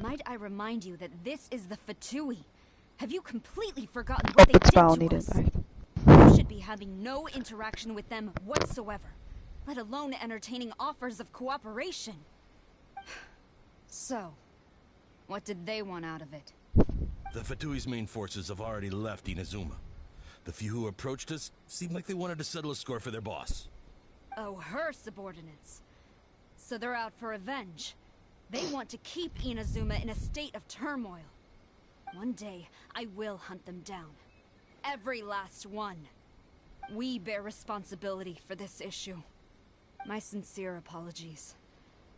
might I remind you that this is the Fatui? Have you completely forgotten what they did to us? You should be having no interaction with them whatsoever, let alone entertaining offers of cooperation. So, what did they want out of it? The Fatui's main forces have already left Inazuma. The few who approached us seemed like they wanted to settle a score for their boss. Oh, her subordinates. So they're out for revenge. They want to keep Inazuma in a state of turmoil. One day, I will hunt them down. Every last one. We bear responsibility for this issue. My sincere apologies.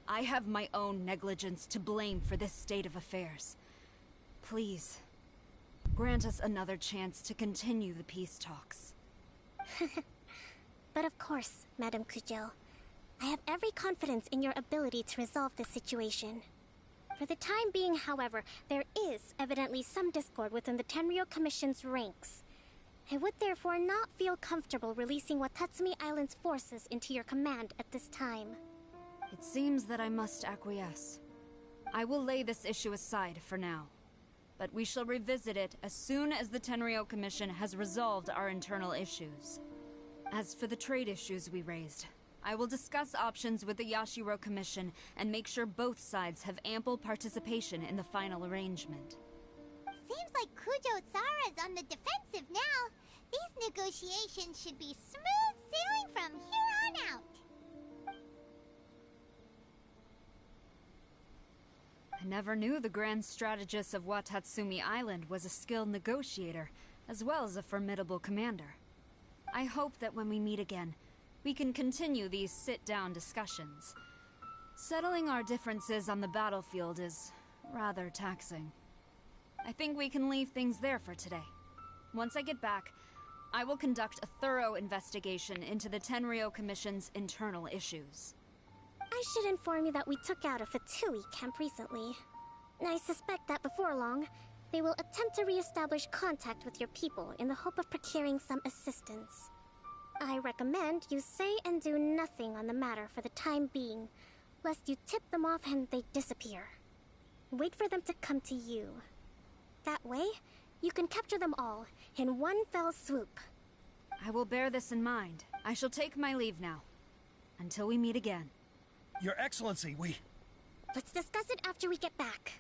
I have my own negligence to blame for this state of affairs. Please, grant us another chance to continue the peace talks. But of course, Madam Kujo. I have every confidence in your ability to resolve this situation. For the time being, however, there is evidently some discord within the Tenryou Commission's ranks. I would therefore not feel comfortable releasing Watatsumi Island's forces into your command at this time. It seems that I must acquiesce. I will lay this issue aside for now. but we shall revisit it as soon as the Tenryou Commission has resolved our internal issues. As for the trade issues we raised, I will discuss options with the Yashiro Commission and make sure both sides have ample participation in the final arrangement. Seems like Kujo-sara's on the defensive now. These negotiations should be smooth sailing from here on out. I never knew the grand strategist of Watatsumi Island was a skilled negotiator, as well as a formidable commander. I hope that when we meet again, we can continue these sit-down discussions. Settling our differences on the battlefield is rather taxing. I think we can leave things there for today. Once I get back, I will conduct a thorough investigation into the Tenryou Commission's internal issues. I should inform you that we took out a Fatui camp recently. I suspect that before long, they will attempt to re-establish contact with your people in the hope of procuring some assistance. I recommend you say and do nothing on the matter for the time being, lest you tip them off and they disappear. Wait for them to come to you. That way, you can capture them all in one fell swoop. I will bear this in mind. I shall take my leave now. Until we meet again. Your Excellency, Let's discuss it after we get back.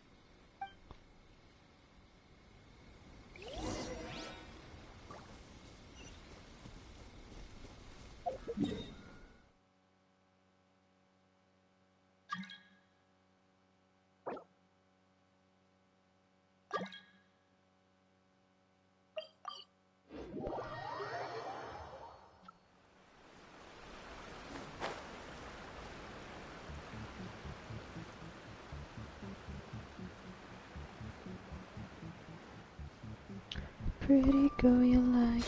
Pretty girl you like.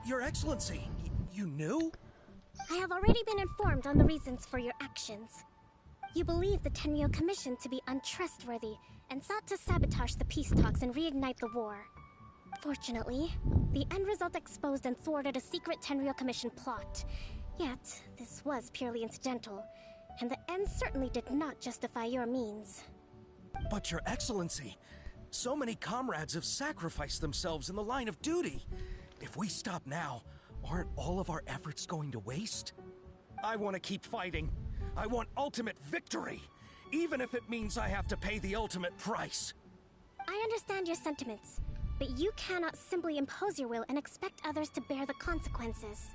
Your Excellency, you knew? I have already been informed on the reasons for your actions. You believe the Tenryou Commission to be untrustworthy and sought to sabotage the peace talks and reignite the war. Fortunately, the end result exposed and thwarted a secret Tenryou Commission plot. Yet, this was purely incidental, and the end certainly did not justify your means. But Your Excellency, so many comrades have sacrificed themselves in the line of duty. If we stop now, aren't all of our efforts going to waste? I want to keep fighting. I want ultimate victory, even if it means I have to pay the ultimate price. I understand your sentiments, but you cannot simply impose your will and expect others to bear the consequences.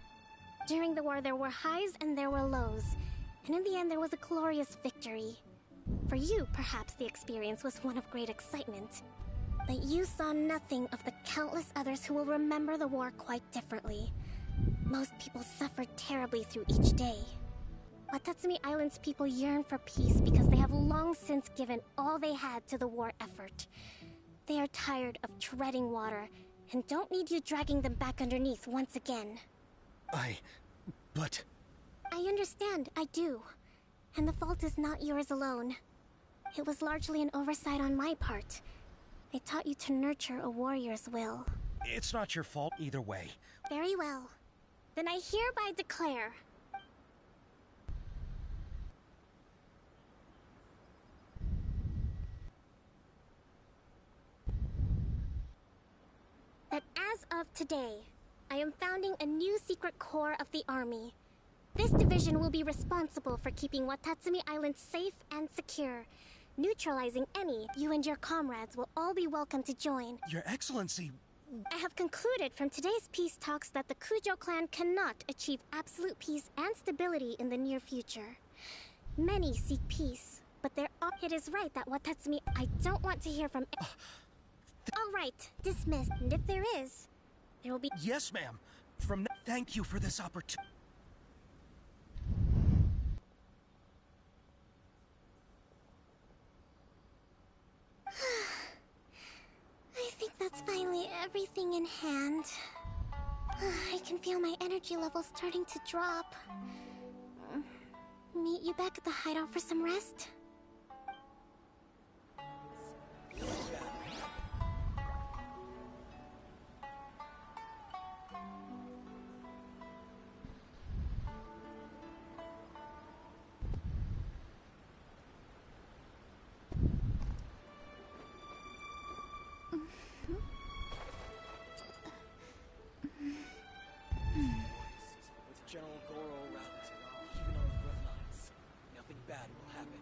During the war, there were highs and there were lows, and in the end, there was a glorious victory. For you, perhaps the experience was one of great excitement. But you saw nothing of the countless others who will remember the war quite differently. Most people suffered terribly through each day. Watatsumi Island's people yearn for peace because they have long since given all they had to the war effort. They are tired of treading water and don't need you dragging them back underneath once again. But... I understand, I do. And the fault is not yours alone. It was largely an oversight on my part. I taught you to nurture a warrior's will. It's not your fault either way. Very well. Then I hereby declare... that as of today, I am founding a new secret corps of the army. This division will be responsible for keeping Watatsumi Island safe and secure. Neutralizing any, you and your comrades will all be welcome to join. Your Excellency... I have concluded from today's peace talks that the Kujo clan cannot achieve absolute peace and stability in the near future. Many seek peace, but there are... It is right that Watatsumi... I don't want to hear from... All right, dismissed. And if there is, there will be... Yes, ma'am. Thank you for this opportunity. I think that's finally everything in hand. I can feel my energy levels starting to drop. Meet you back at the hideout for some rest? bad will happen.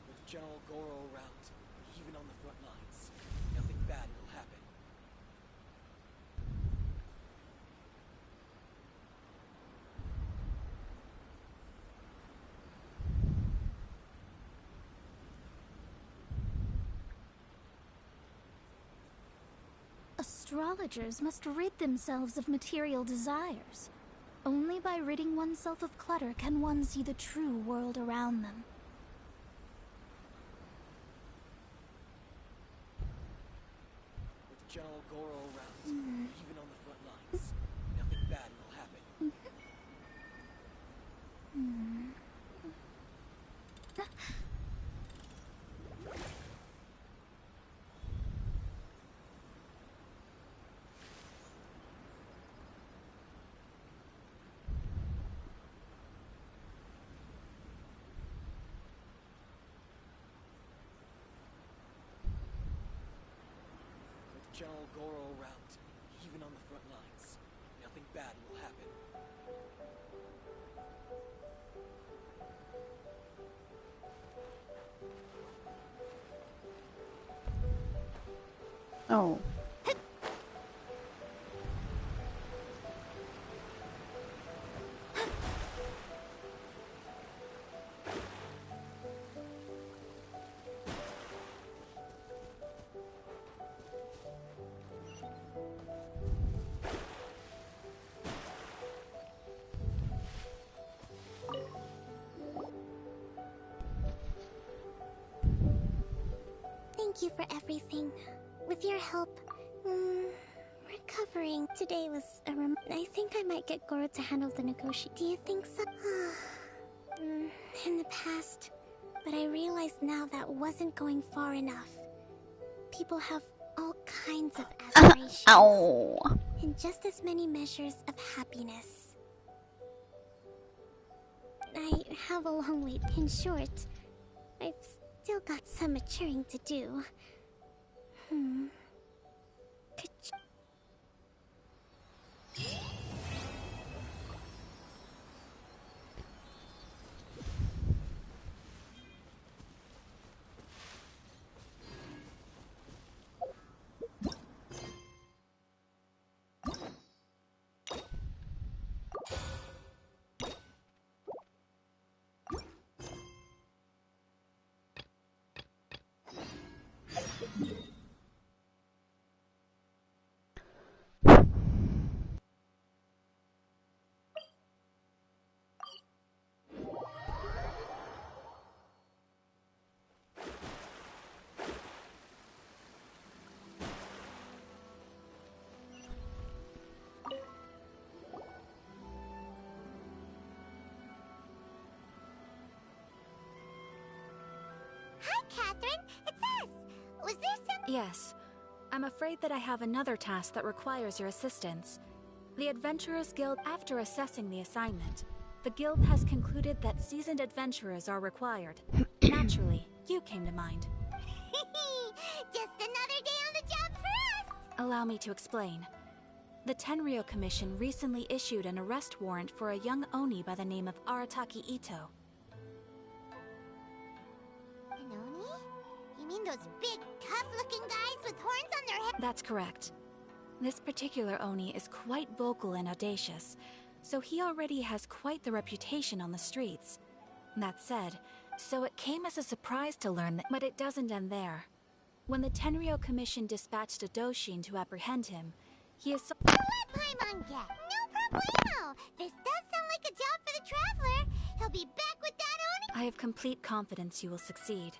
With General Goro around, even on the front lines, nothing bad will happen. Astrologers must rid themselves of material desires. Only by ridding oneself of clutter can one see the true world around them. With General Goro around, even on the front lines, nothing bad will happen. With General Goro around, even on the front lines, nothing bad will happen. Oh. Thank you for everything. With your help, recovering today was I think I might get Goro to handle the negotiation. Do you think so? In the past, but I realize now that wasn't going far enough. People have all kinds of aspirations. Ow. And just as many measures of happiness. I have a long way. In short, I've still got some maturing to do. Could Hi, Catherine. It's us. Was there some... Yes. I'm afraid that I have another task that requires your assistance. The Adventurers Guild, after assessing the assignment, the Guild has concluded that seasoned adventurers are required. Naturally, you came to mind. Just another day on the job for us. Allow me to explain. The Tenryou Commission recently issued an arrest warrant for a young Oni by the name of Arataki Ito. An Oni? You mean those big, tough-looking guys with horns on their head? That's correct. This particular Oni is quite vocal and audacious, so he already has quite the reputation on the streets. That said, so it came as a surprise to learn that, but it doesn't end there. When the Tenryou Commission dispatched a Doshin to apprehend him, he is So let Paimon get. No problemo. This does sound like a job for the Traveler. He'll be back with that Oni. I have complete confidence you will succeed.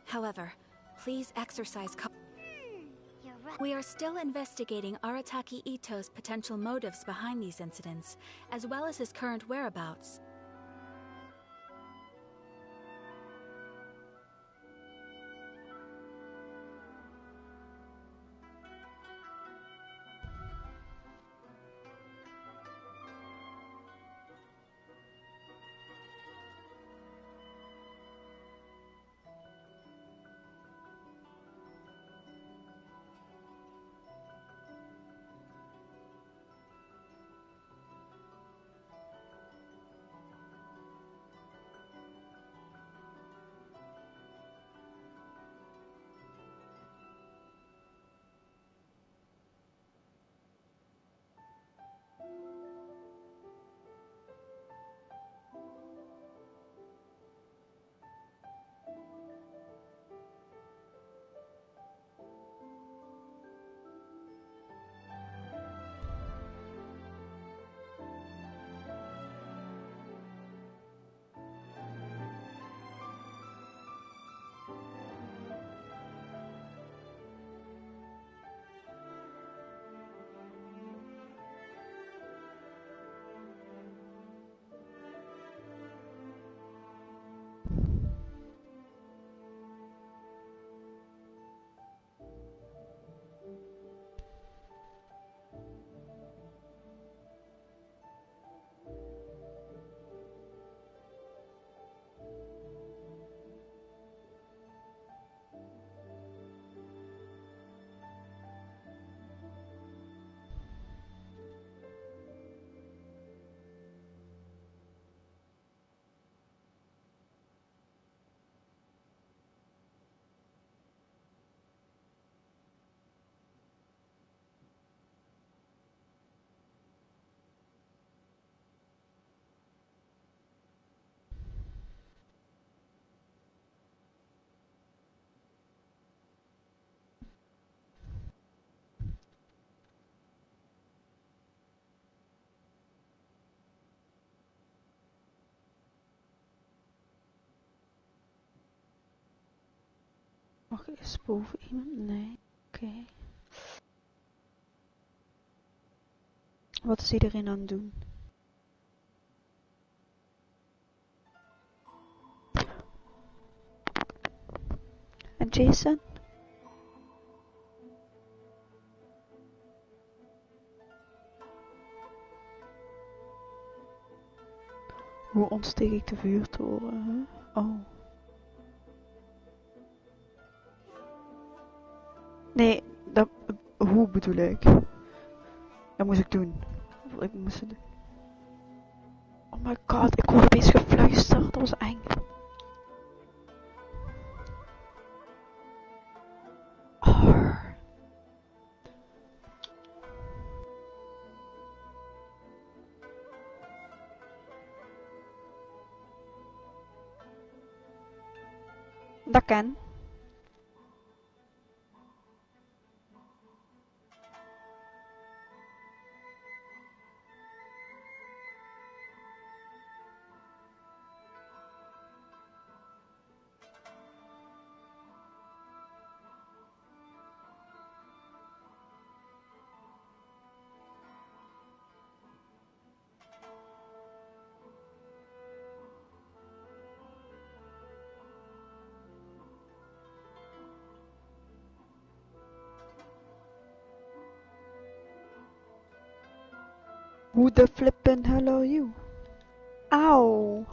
However, please exercise You're right. We are still investigating Arataki Ito's potential motives behind these incidents, as well as his current whereabouts. Mag ik eens boven iemand? Nee. Oké. Wat is iedereen aan het doen? En Jason? Hoe ontsteek ik de vuurtoren? Huh? Oh. Nee, dat... Hoe bedoel ik? Dat moest ik doen. Wat ik moest doen. Oh my god, ik hoorde opeens gefluister. Dat was eng. Arr. Dat kan. Who the flippin' hell are you? Ow!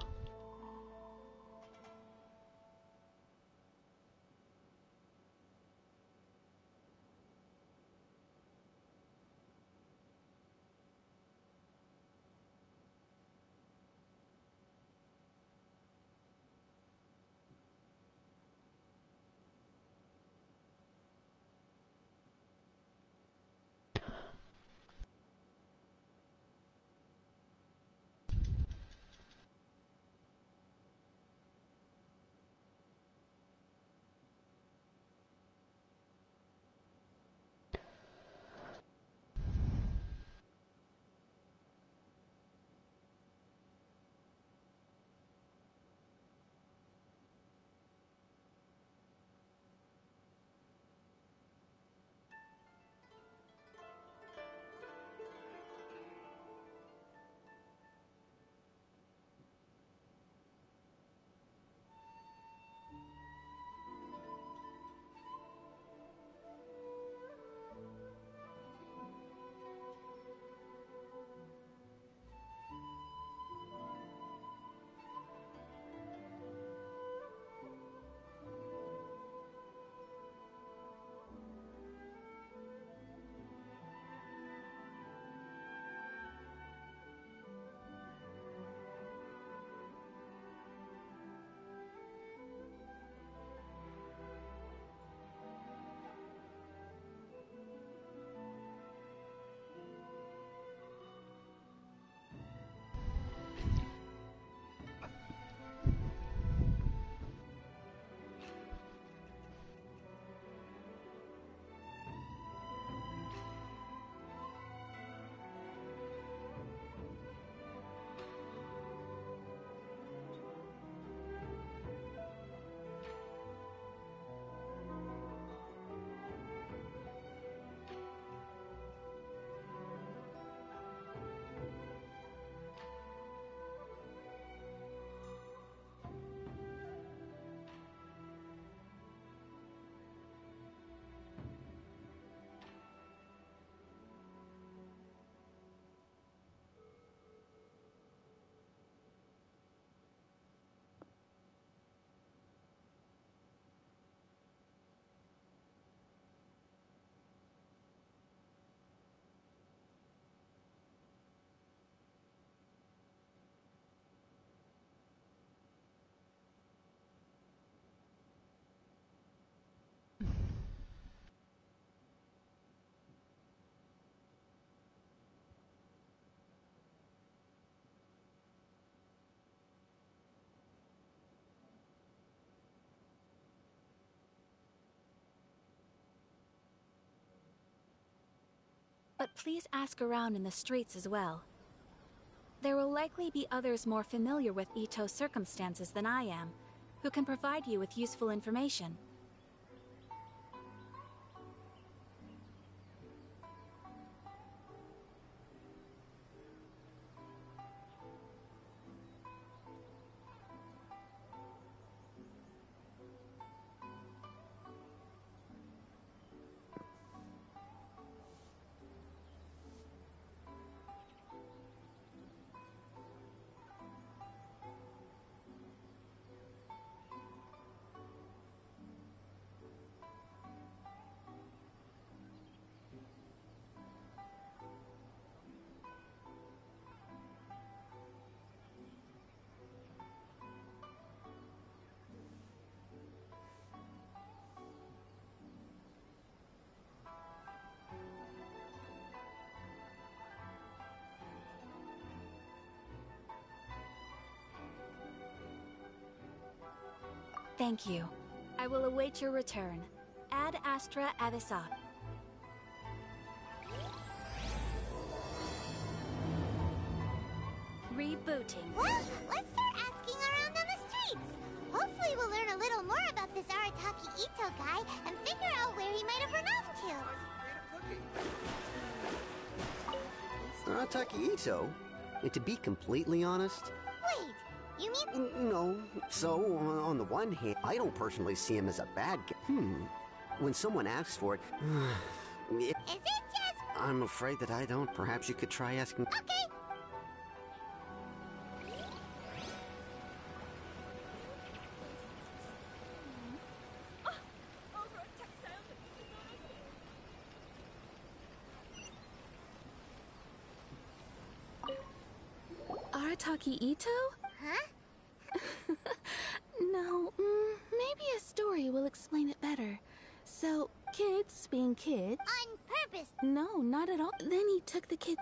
But please ask around in the streets as well. There will likely be others more familiar with Ito's circumstances than I am, who can provide you with useful information. Thank you. I will await your return. Ad Astra Avisop. Rebooting. Well, let's start asking around on the streets. Hopefully we'll learn a little more about this Arataki Ito guy and figure out where he might have run off to. Arataki Ito? And to be completely honest... Wait, you mean... No. So, on the one hand, I don't personally see him as a bad guy. When someone asks for it... Is it just... I'm afraid that I don't. Perhaps you could try asking... Okay. Arataki Ito? Huh? No, maybe a story will explain it better. So, kids being kids... On purpose? No, not at all. Then he took the kids...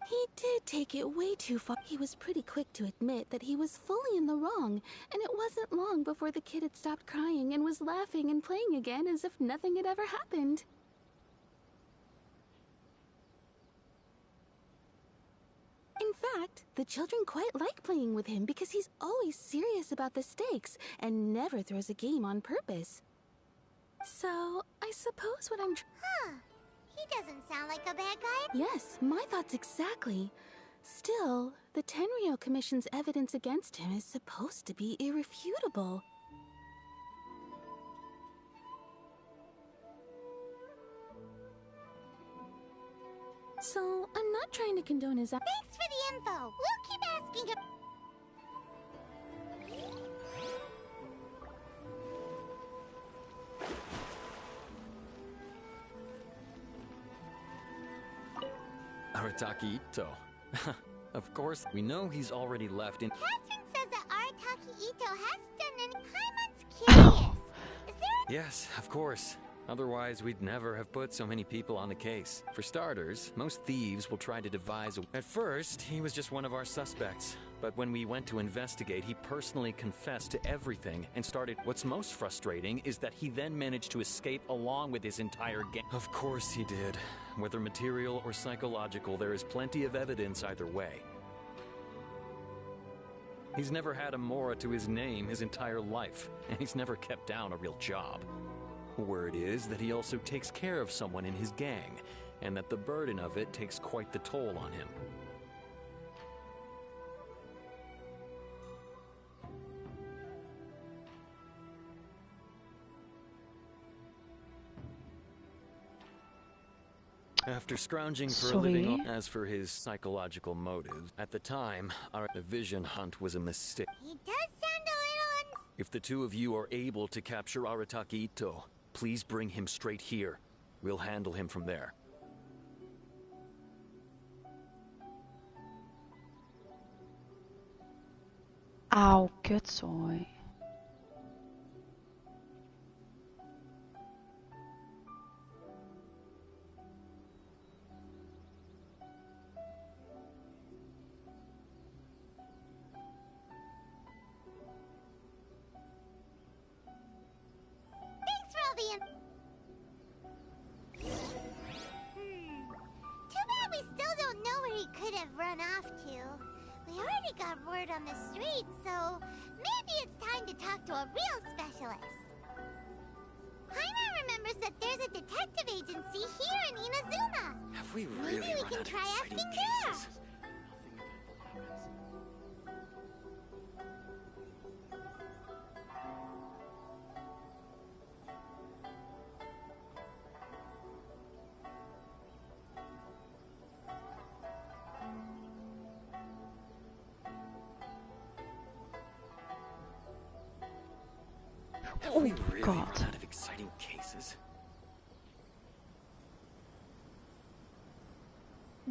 He did take it way too far. He was pretty quick to admit that he was fully in the wrong, and it wasn't long before the kid had stopped crying and was laughing and playing again as if nothing had ever happened. In fact, the children quite like playing with him because he's always serious about the stakes and never throws a game on purpose. So, I suppose what I'm... Huh. He doesn't sound like a bad guy. Yes, my thoughts exactly. Still, the Tenryou Commission's evidence against him is supposed to be irrefutable. So, I'm not trying to condone his... Thanks for the info. We'll keep asking him. Arataki Ito. Of course, we know he's already left in... Catherine says that Arataki Ito has done an... I'm curious. Is there a... Yes, of course. Otherwise, we'd never have put so many people on the case. For starters, most thieves will try to devise a... At first, he was just one of our suspects. But when we went to investigate, he personally confessed to everything and started... What's most frustrating is that he then managed to escape along with his entire gang. Of course he did. Whether material or psychological, there is plenty of evidence either way. He's never had a Mora to his name his entire life, and he's never kept down a real job. Word is that he also takes care of someone in his gang, and that the burden of it takes quite the toll on him. After scrounging for a living, as for his psychological motives, at the time, our division hunt was a mistake. He does sound a little If the two of you are able to capture Arataki Ito, please bring him straight here. We'll handle him from there. Auw, kutzooi. Thanks for all the Too bad we still don't know where he could have run off to. We already got word on the street, so maybe it's time to talk to a real specialist. Paimon remembers that there's a detective agency here in Inazuma. Have we really Maybe we can try asking there. Have we really run out of exciting cases?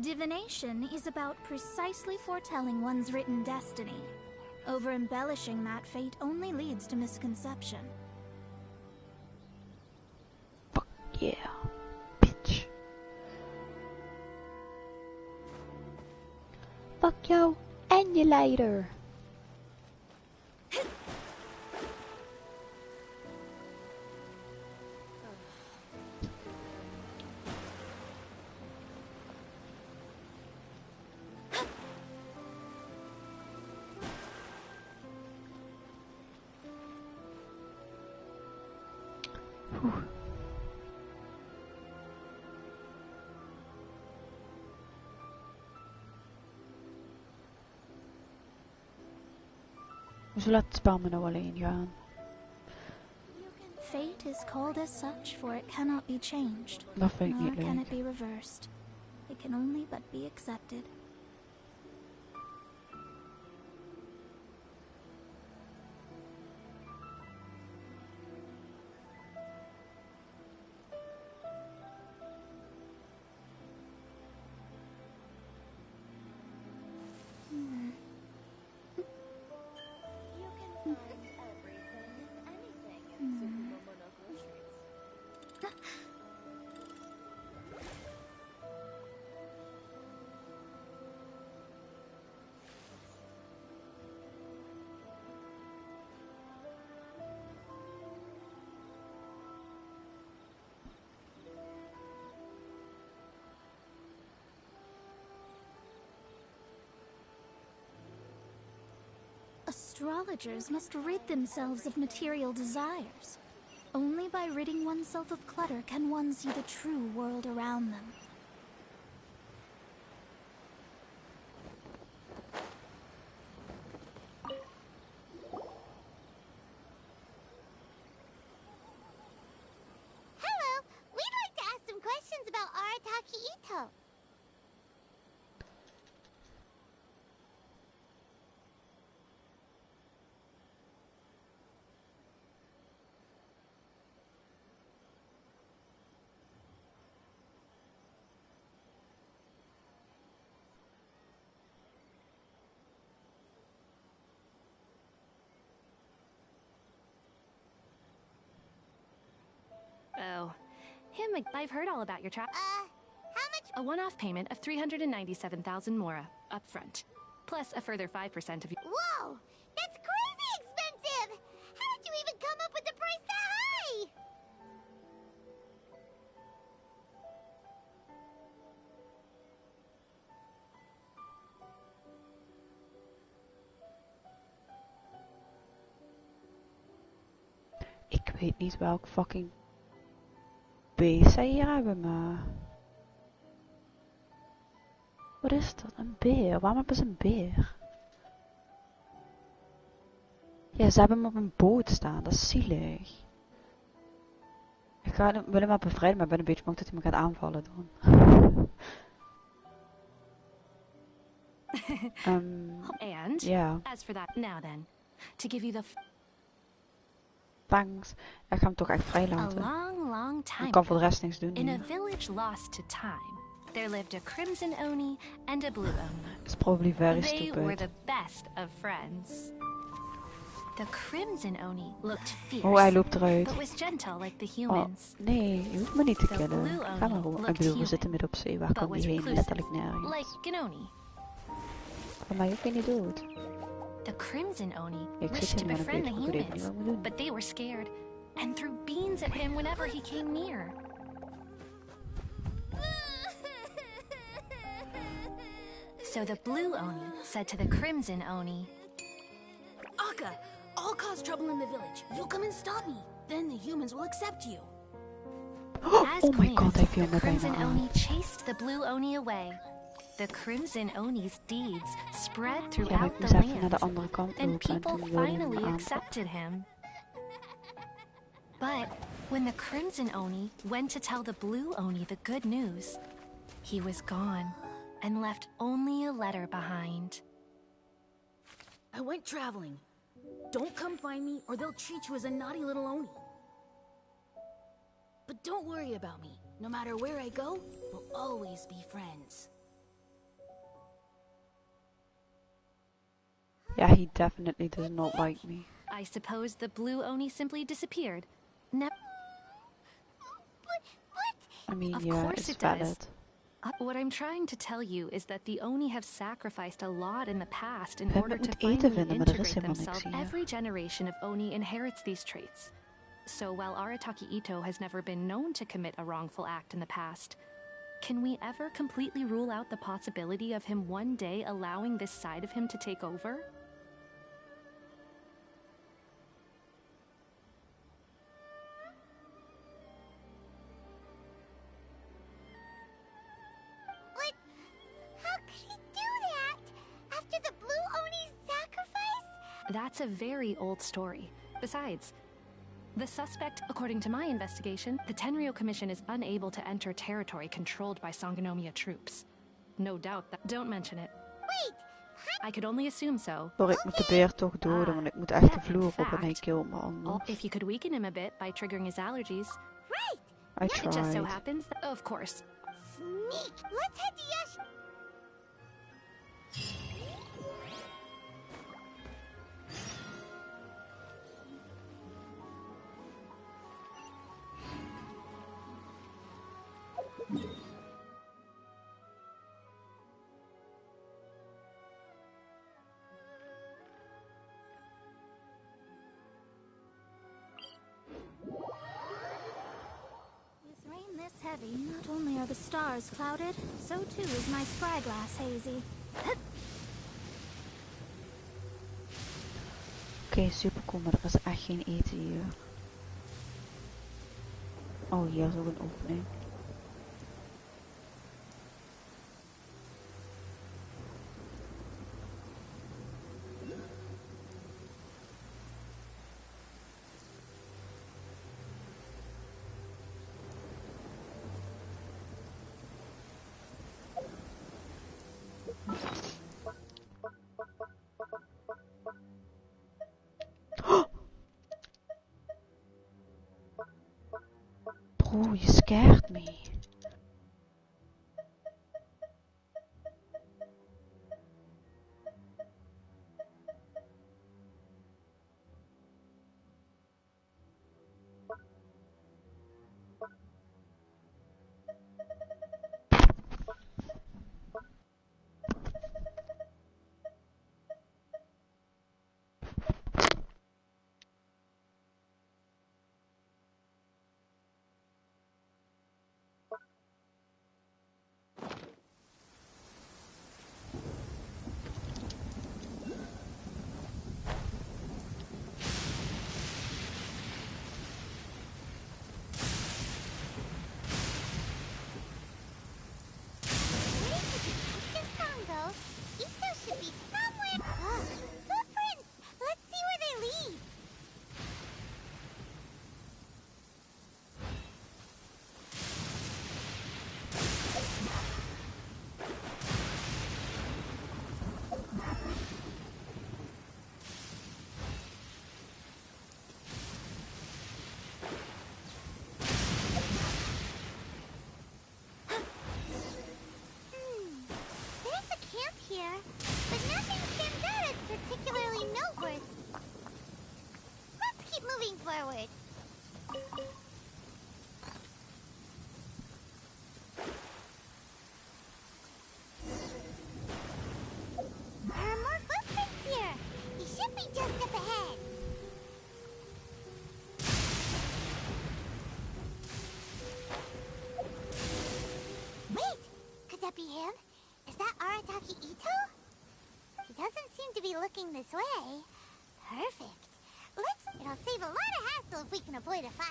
Divination is about precisely foretelling one's written destiny. Over-embellishing that fate only leads to misconception. Yeah, bitch. Fuck you, and you later. Hoezo laat het spel me nou alleen gaan? Fate is called as such, for it cannot be changed. Dat vind ik Nor niet can leuk. it be reversed. It can only but be accepted. Astrologers must rid themselves of material desires. Only by ridding oneself of clutter can one see the true world around them. Hello, we'd like to ask some questions about Arataki Ito. Oh, I've heard all about your trap. How much? A one-off payment of 397,000 mora up front, plus a further 5% of your. Whoa! That's crazy expensive! How did you even come up with the price that high? Ik weet niet welk fucking beest zij hier hebben, maar... Wat is dat? Een beer? Waarom hebben ze een beer? Ja, ze hebben hem op een boot staan. Dat is zielig. Ik wil hem wel bevrijden, maar ben een beetje bang dat hij me gaat aanvallen dan. And yeah. as for that, now then, to give you the. Thanks. Ik ga hem toch echt vrij A laten. long time Ik kan voor de rest niks doen. in a hier. village lost to time, there lived a crimson oni and a blue oni. It's probably very They stupid. were the best of friends. The crimson oni looked fierce, Oh, hij loopt eruit. but was gentle like the Oh, humans. nee, je hoeft me niet te The killen. blue Ga oni maar gewoon. Ik looked bedoel, we human, zitten midden op zee. Waar but kom was je heen? reclusive, Letterlijk nergens. like an oni. Voor mij hoef je niet dood. The crimson oni Ik zit wished to hier maar een befriend the beetje. Ik weet niet humans, wat we doen. but they were scared and threw beans at him whenever he came near. So the blue oni said to the crimson oni, Akka, I'll cause trouble in the village. You come and stop me. Then the humans will accept you. As Oh my planned, god, hij viel the me crimson bijna oni aan. chased the blue oni away. The crimson oni's deeds spread Ja, maar throughout ik the moest even naar land, de andere kant and lopen en people toen wilde hij me finally aanvallen. accepted him. But when the crimson oni went to tell the blue oni the good news, he was gone and left only a letter behind. I went traveling. Don't come find me or they'll treat you as a naughty little Oni. But don't worry about me. No matter where I go, we'll always be friends. Yeah, he definitely does not like me. I suppose the blue oni simply disappeared. I mean, Of yeah, course it's it does. valid. What I'm trying to tell you is that the Oni have sacrificed a lot in the past in We order hebben to het eten finally vinden, maar er is integrate helemaal niks themselves. hier. Every generation of Oni inherits these traits. So while Arataki Ito has never been known to commit a wrongful act in the past, can we ever completely rule out the possibility of him one day allowing this side of him to take over? That's a very old story. Besides, the suspect, according to my investigation, the Tenryou Commission is unable to enter territory controlled by Sangonomiya troops. No doubt that... Don't mention it. Wait! I could only assume so. Sorry, ik moet de beer toch doden, want ik moet echt de vloer op en hij kilt me anders. If you could weaken him a bit by triggering his allergies. Right! I It just so tried. happens that, of course. Sneak! Let's head to Yash... With rain this heavy, not only are the stars clouded, so too is my spyglass hazy. Oké, super cool, maar er is echt geen eten hier. Oh, hier is ook een opening. Bro, you scared me. forward. There are more footprints here. He should be just up ahead. Wait! Could that be him? Is that Arataki Ito? He doesn't seem to be looking this way. Perfect. It'll save a lot of hassle if we can avoid a fight.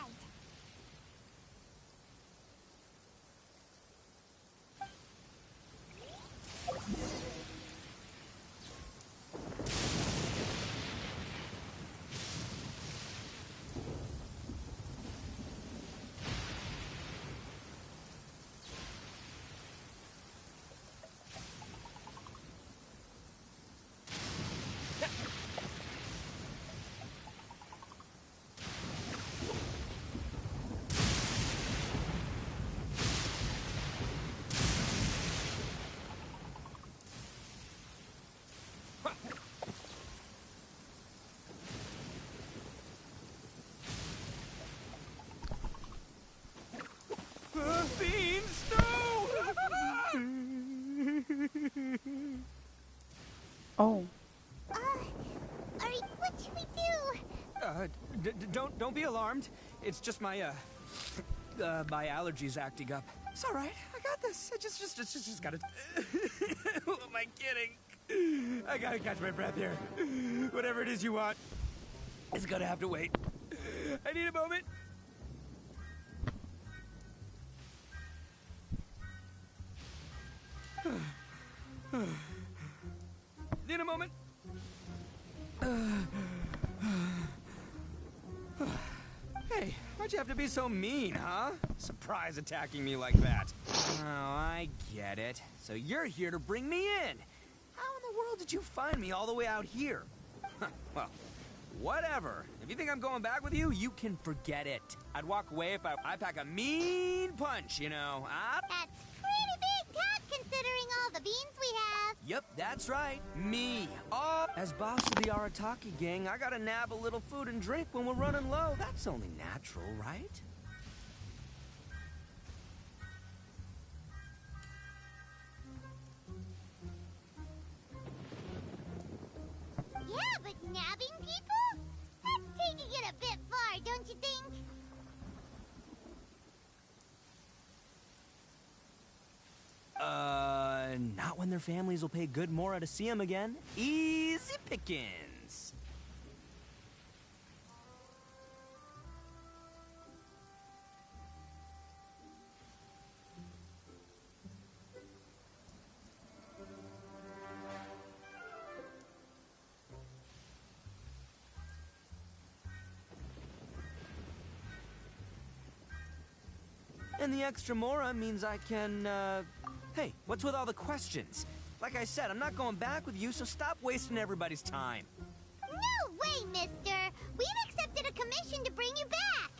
Beans, no! Oh. What should we do? Don't be alarmed. It's just my my allergies acting up. It's all right. I got this. I just gotta. Who am I kidding? I gotta catch my breath here. Whatever it is you want, it's gonna have to wait. I need a moment. Need a moment. Hey, why'd you have to be so mean, huh? Surprise attacking me like that. Oh, I get it. So you're here to bring me in. How in the world did you find me all the way out here? Well, whatever. If you think I'm going back with you, you can forget it. I'd walk away if I pack a mean punch, you know. That's pretty big talk considering all the beans we have. Yep, that's right. Me. Oh, as boss of the Arataki gang, I gotta nab a little food and drink when we're running low. That's only natural, right? Yeah, but nabbing people? That's taking it a bit far, don't you think? Not when their families will pay good mora to see them again. Easy pickings. And the extra mora means I can, Hey, what's with all the questions? Like I said, I'm not going back with you, so stop wasting everybody's time. No way, mister! We've accepted a commission to bring you back!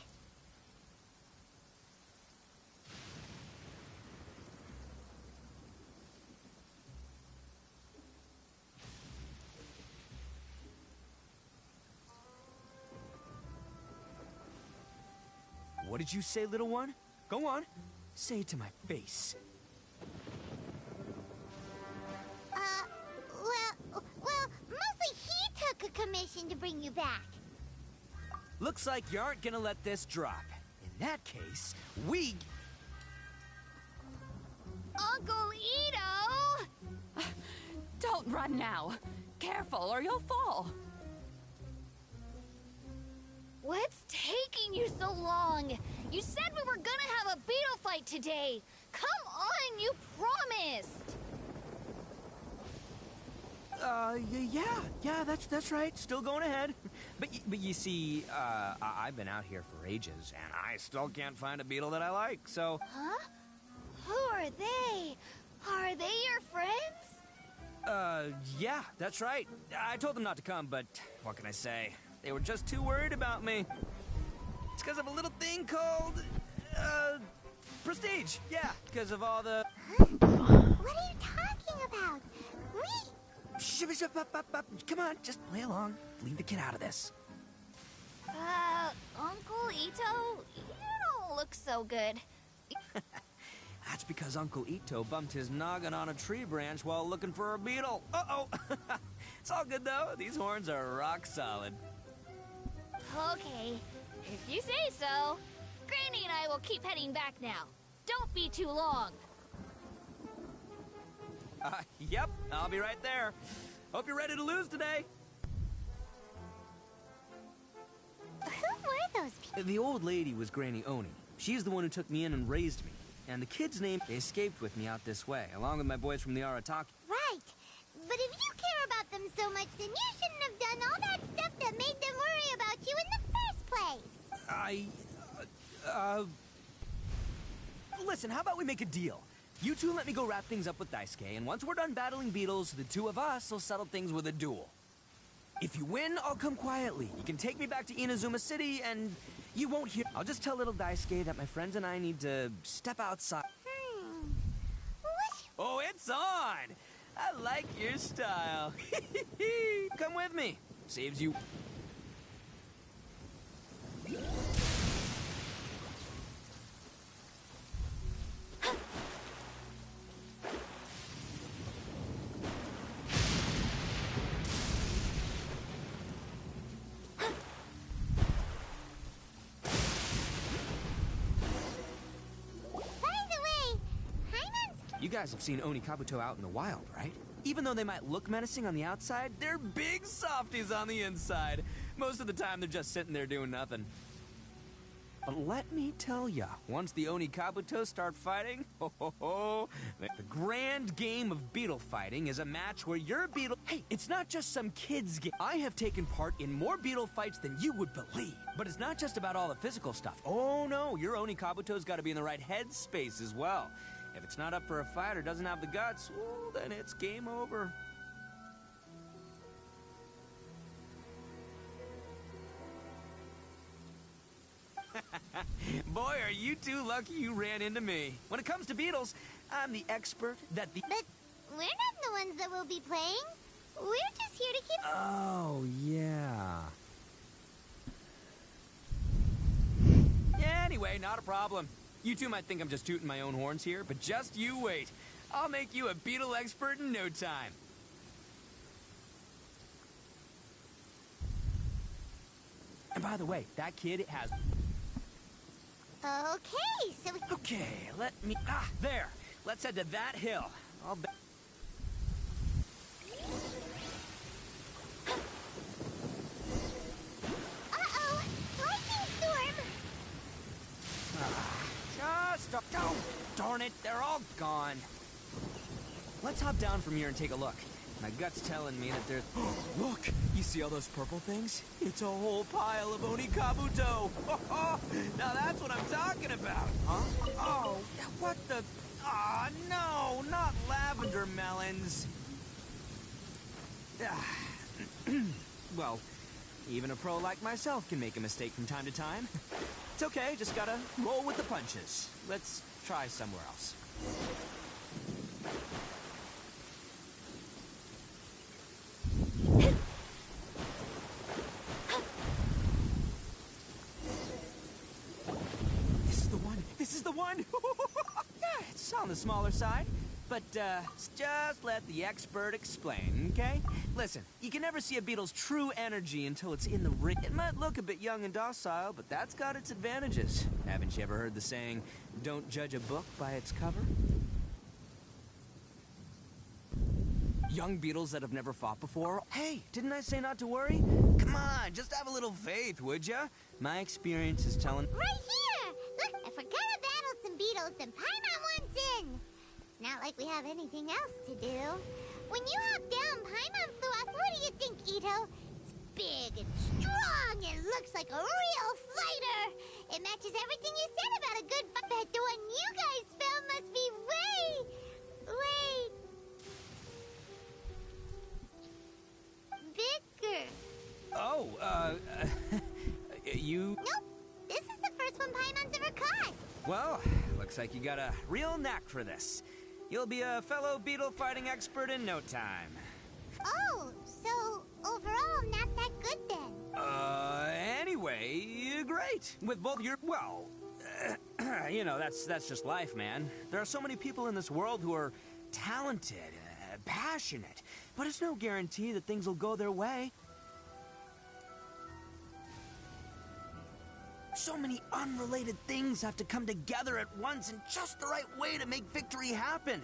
What did you say, little one? Go on. Say it to my face. Well, mostly he took a commission to bring you back. Looks like you aren't gonna let this drop. In that case, we... Uncle Ito! Don't run now. Careful or you'll fall. What's taking you so long? You said we were gonna have a beetle fight today. Come on, you promised. Yeah, that's right. Still going ahead. But you see, I've been out here for ages, and I still can't find a beetle that I like, so... Huh? Who are they? Are they your friends? Yeah, that's right. I told them not to come, but what can I say? They were just too worried about me. It's because of a little thing called, prestige. Yeah, because of all the... What are you talking about? Come on, just play along. Leave the kid out of this. Uncle Ito, you don't look so good. That's because Uncle Ito bumped his noggin on a tree branch while looking for a beetle. Uh-oh. It's all good, though. These horns are rock solid. Okay, if you say so. Granny and I will keep heading back now. Don't be too long. Yep, I'll be right there. Hope you're ready to lose today. Who were those people? The old lady was Granny Oni. She's the one who took me in and raised me. And the kid's name, they escaped with me out this way, along with my boys from the Arataki. Right. But if you care about them so much, then you shouldn't have done all that stuff that made them worry about you in the first place. Listen, how about we make a deal? You two let me go wrap things up with Daisuke, and once we're done battling beetles, the two of us will settle things with a duel. If you win, I'll come quietly. You can take me back to Inazuma City, and you won't hear... I'll just tell little Daisuke that my friends and I need to step outside. Oh, it's on! I like your style. Come with me. Saves you... You guys have seen Oni Kabuto out in the wild, right? Even though they might look menacing on the outside, they're big softies on the inside. Most of the time, they're just sitting there doing nothing. But let me tell ya, once the Oni Kabuto start fighting, the grand game of beetle fighting is a match where your beetle... Hey, it's not just some kid's game. I have taken part in more beetle fights than you would believe. But it's not just about all the physical stuff. Oh no, your Oni Kabuto's gotta be in the right headspace as well. If it's not up for a fight or doesn't have the guts, well, then it's game over. Boy, are you two lucky you ran into me. When it comes to beetles, I'm the expert that the... But we're not the ones that will be playing. We're just here to keep... Oh, yeah. Anyway, not a problem. You two might think I'm just tooting my own horns here, but just you wait. I'll make you a beetle expert in no time. And by the way, that kid has... Okay, so we... Okay, let me... Ah, there. Let's head to that hill. I'll bet... Uh-oh! Lightning storm! Oh, darn it, they're all gone. Let's hop down from here and take a look. My gut's telling me that there's... Look! You see all those purple things? It's a whole pile of Oni Kabuto! Now that's what I'm talking about! Huh? Oh, what the... Aw, no! Not lavender melons! Well, even a pro like myself can make a mistake from time to time. It's okay, just gotta roll with the punches. Let's try somewhere else. This is the one! Yeah, it's on the smaller side. But, just let the expert explain, okay? Listen, you can never see a beetle's true energy until it's in the ring. It might look a bit young and docile, but that's got its advantages. Haven't you ever heard the saying, don't judge a book by its cover? Young beetles that have never fought before? Hey, didn't I say not to worry? Come on, just have a little faith, would ya? My experience is telling... Right here! Look, if we're gonna battle some beetles, then Paimon wants in! It's not like we have anything else to do. When you hop down, Paimon flew off. What do you think, Ito? It's big and strong and looks like a real fighter! It matches everything you said about a good fight. But the one you guys found must be way... bigger. Oh, you... Nope. This is the first one Paimon's ever caught. Well, looks like you got a real knack for this. You'll be a fellow beetle fighting expert in no time. Oh, so overall not that good then. Anyway, great. With both your... Well, you know, that's just life, man. There are so many people in this world who are talented, passionate, but it's no guarantee that things will go their way. So many unrelated things have to come together at once in just the right way to make victory happen.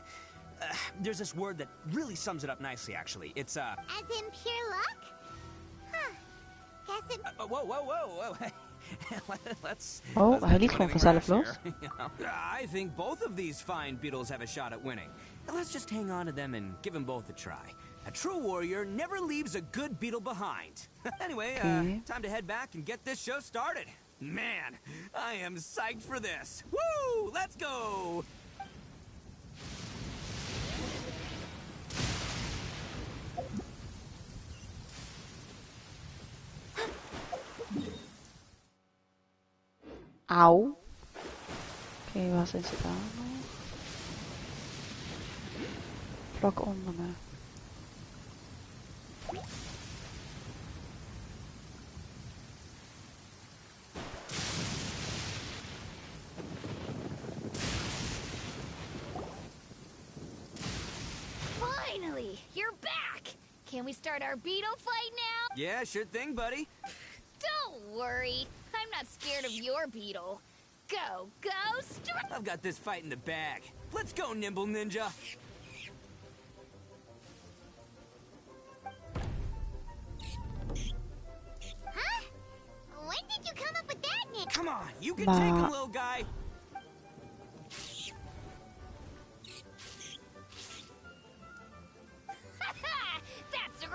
There's this word that really sums it up nicely, actually. It's, As in pure luck? Huh. Guess it... Whoa. Let's hij liet gewoon vanzelf los. I think both of these fine beetles have a shot at winning. Let's just hang on to them and give them both a try. A true warrior never leaves a good beetle behind. Anyway, time to head back and get this show started. Man, I am psyched for this. Woo! Let's go! Auw. Oké, waar zijn ze daar nog? Vlak onder me. Finally, you're back! Can we start our beetle fight now? Yeah, sure thing, buddy. Don't worry, I'm not scared of your beetle. Go, I've got this fight in the bag. Let's go, Nimble Ninja. Huh? When did you come up with that Come on, you can take him, Maar little guy. That's a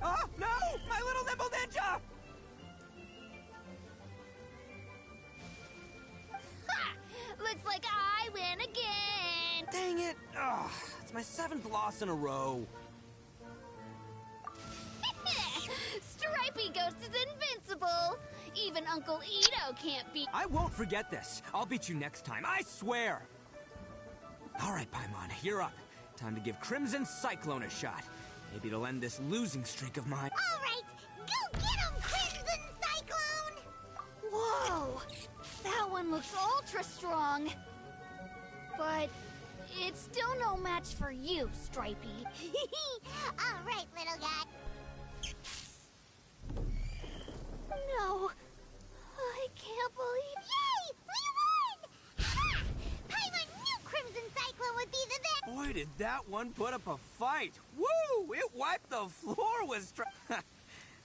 Oh, no! My little nimble ninja! Looks like I win again. Dang it! Ugh, it's my 7th loss in a row. Stripey Ghost is invincible. Even Uncle Ito can't beat. I won't forget this. I'll beat you next time, I swear! Alright, Paimon, you're up. Time to give Crimson Cyclone a shot. Maybe it'll end this losing streak of mine. All right, go get him, Crimson Cyclone! Whoa! That one looks ultra strong. But it's still no match for you, Stripey. All right, little guy. No. I can't believe. Yay! We won! Ha! Paimon knew Crimson Cyclone would be the best. Boy, did that one put up a fight. Woo! It wiped the floor with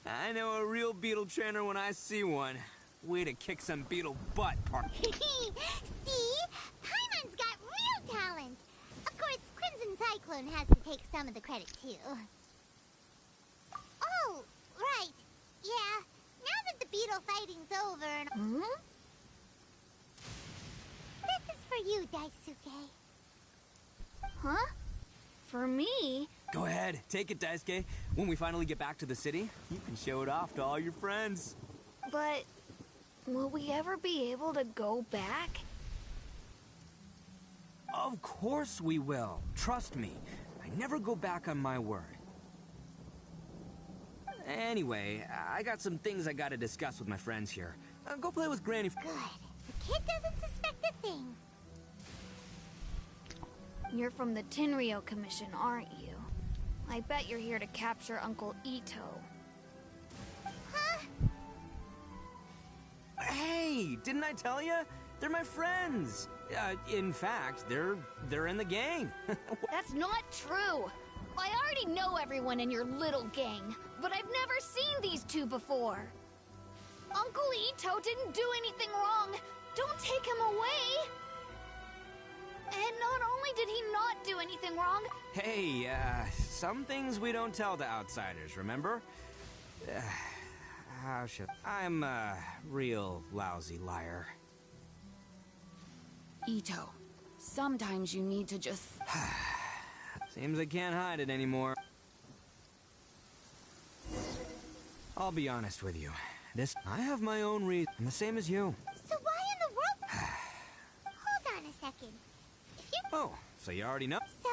I know a real beetle trainer when I see one. Way to kick some beetle butt, See? Paimon's got real talent. Of course, Crimson Cyclone has to take some of the credit, too. Oh, right. Yeah, now that the beetle fighting's over and... This is for you, Daisuke. Huh? For me? Go ahead, take it, Daisuke. When we finally get back to the city, you can show it off to all your friends. But will we ever be able to go back? Of course we will. Trust me. I never go back on my word. Anyway, I got some things I gotta discuss with my friends here. Go play with Granny. Good. The kid doesn't suspect a thing. You're from the Tenryou Commission, aren't you? I bet you're here to capture Uncle Ito. Huh? Hey, didn't I tell you? They're my friends. In fact, they're in the gang. That's not true. I already know everyone in your little gang, but I've never seen these two before. Uncle Ito didn't do anything wrong. Don't take him away. And not only did he not do anything wrong... Hey, some things we don't tell to outsiders, remember? How should... I'm a real lousy liar. Ito, sometimes you need to just... Seems I can't hide it anymore. I'll be honest with you. I have my own reason, the same as you. So why in the world... Hold on a second. If you... Oh, so you already know? So...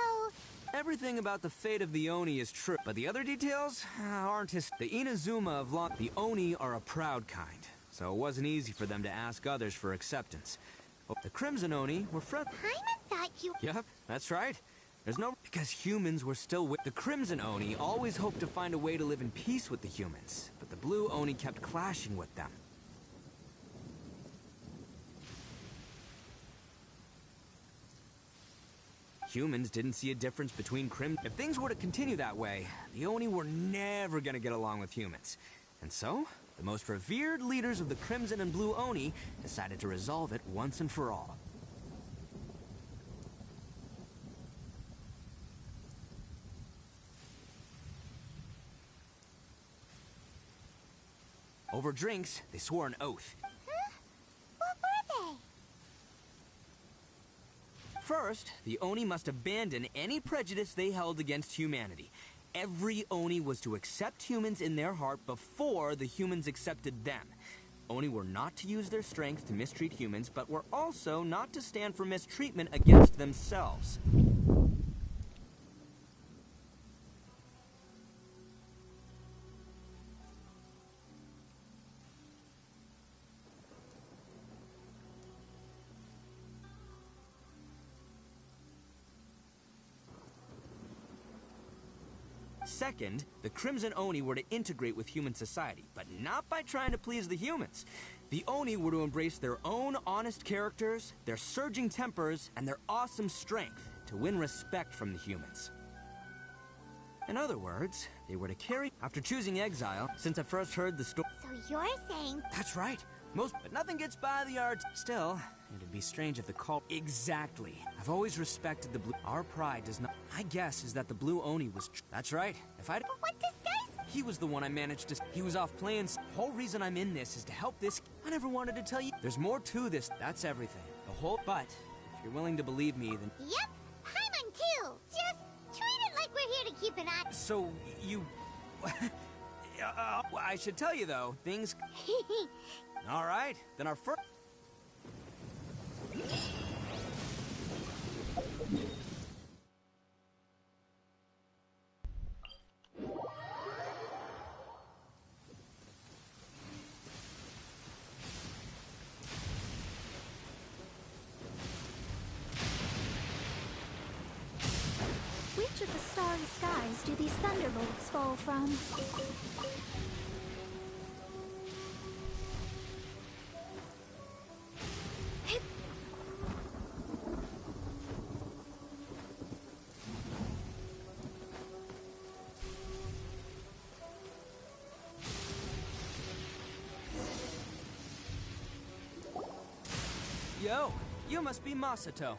Everything about the fate of the Oni is true, but the other details aren't his... The Inazuma of the Oni are a proud kind, so it wasn't easy for them to ask others for acceptance. The Crimson Oni were friendly. Paimon thought you... Yep, that's right. There's no... Because humans were still with... The Crimson Oni always hoped to find a way to live in peace with the humans, but the Blue Oni kept clashing with them. Humans didn't see a difference between If things were to continue that way, the Oni were never gonna get along with humans. And so, the most revered leaders of the Crimson and Blue Oni decided to resolve it once and for all. Over drinks, they swore an oath. Huh? What were they? First, the Oni must abandon any prejudice they held against humanity. Every Oni was to accept humans in their heart before the humans accepted them. Oni were not to use their strength to mistreat humans, but were also not to stand for mistreatment against themselves. Second, the Crimson Oni were to integrate with human society, but not by trying to please the humans. The Oni were to embrace their own honest characters, their surging tempers, and their awesome strength to win respect from the humans. In other words, they were to carry... After choosing exile, since I first heard the story... So you're saying... That's right. But nothing gets by the art. Still, it'd be strange if the cult... Exactly. I've always respected the blue... Our pride does not... My guess is that the blue Oni was... That's right. If I'd... But what disguise? He was the one I managed to... He was off playing... The whole reason I'm in this is to help this... I never wanted to tell you... There's more to this. That's everything. The whole... But, if you're willing to believe me, then... Yep. Paimon too. Just treat it like we're here to keep an eye... So, you... I should tell you, though, things... All right, then our first... Which of the starry skies do these thunderbolts fall from? Yo, you must be Masato.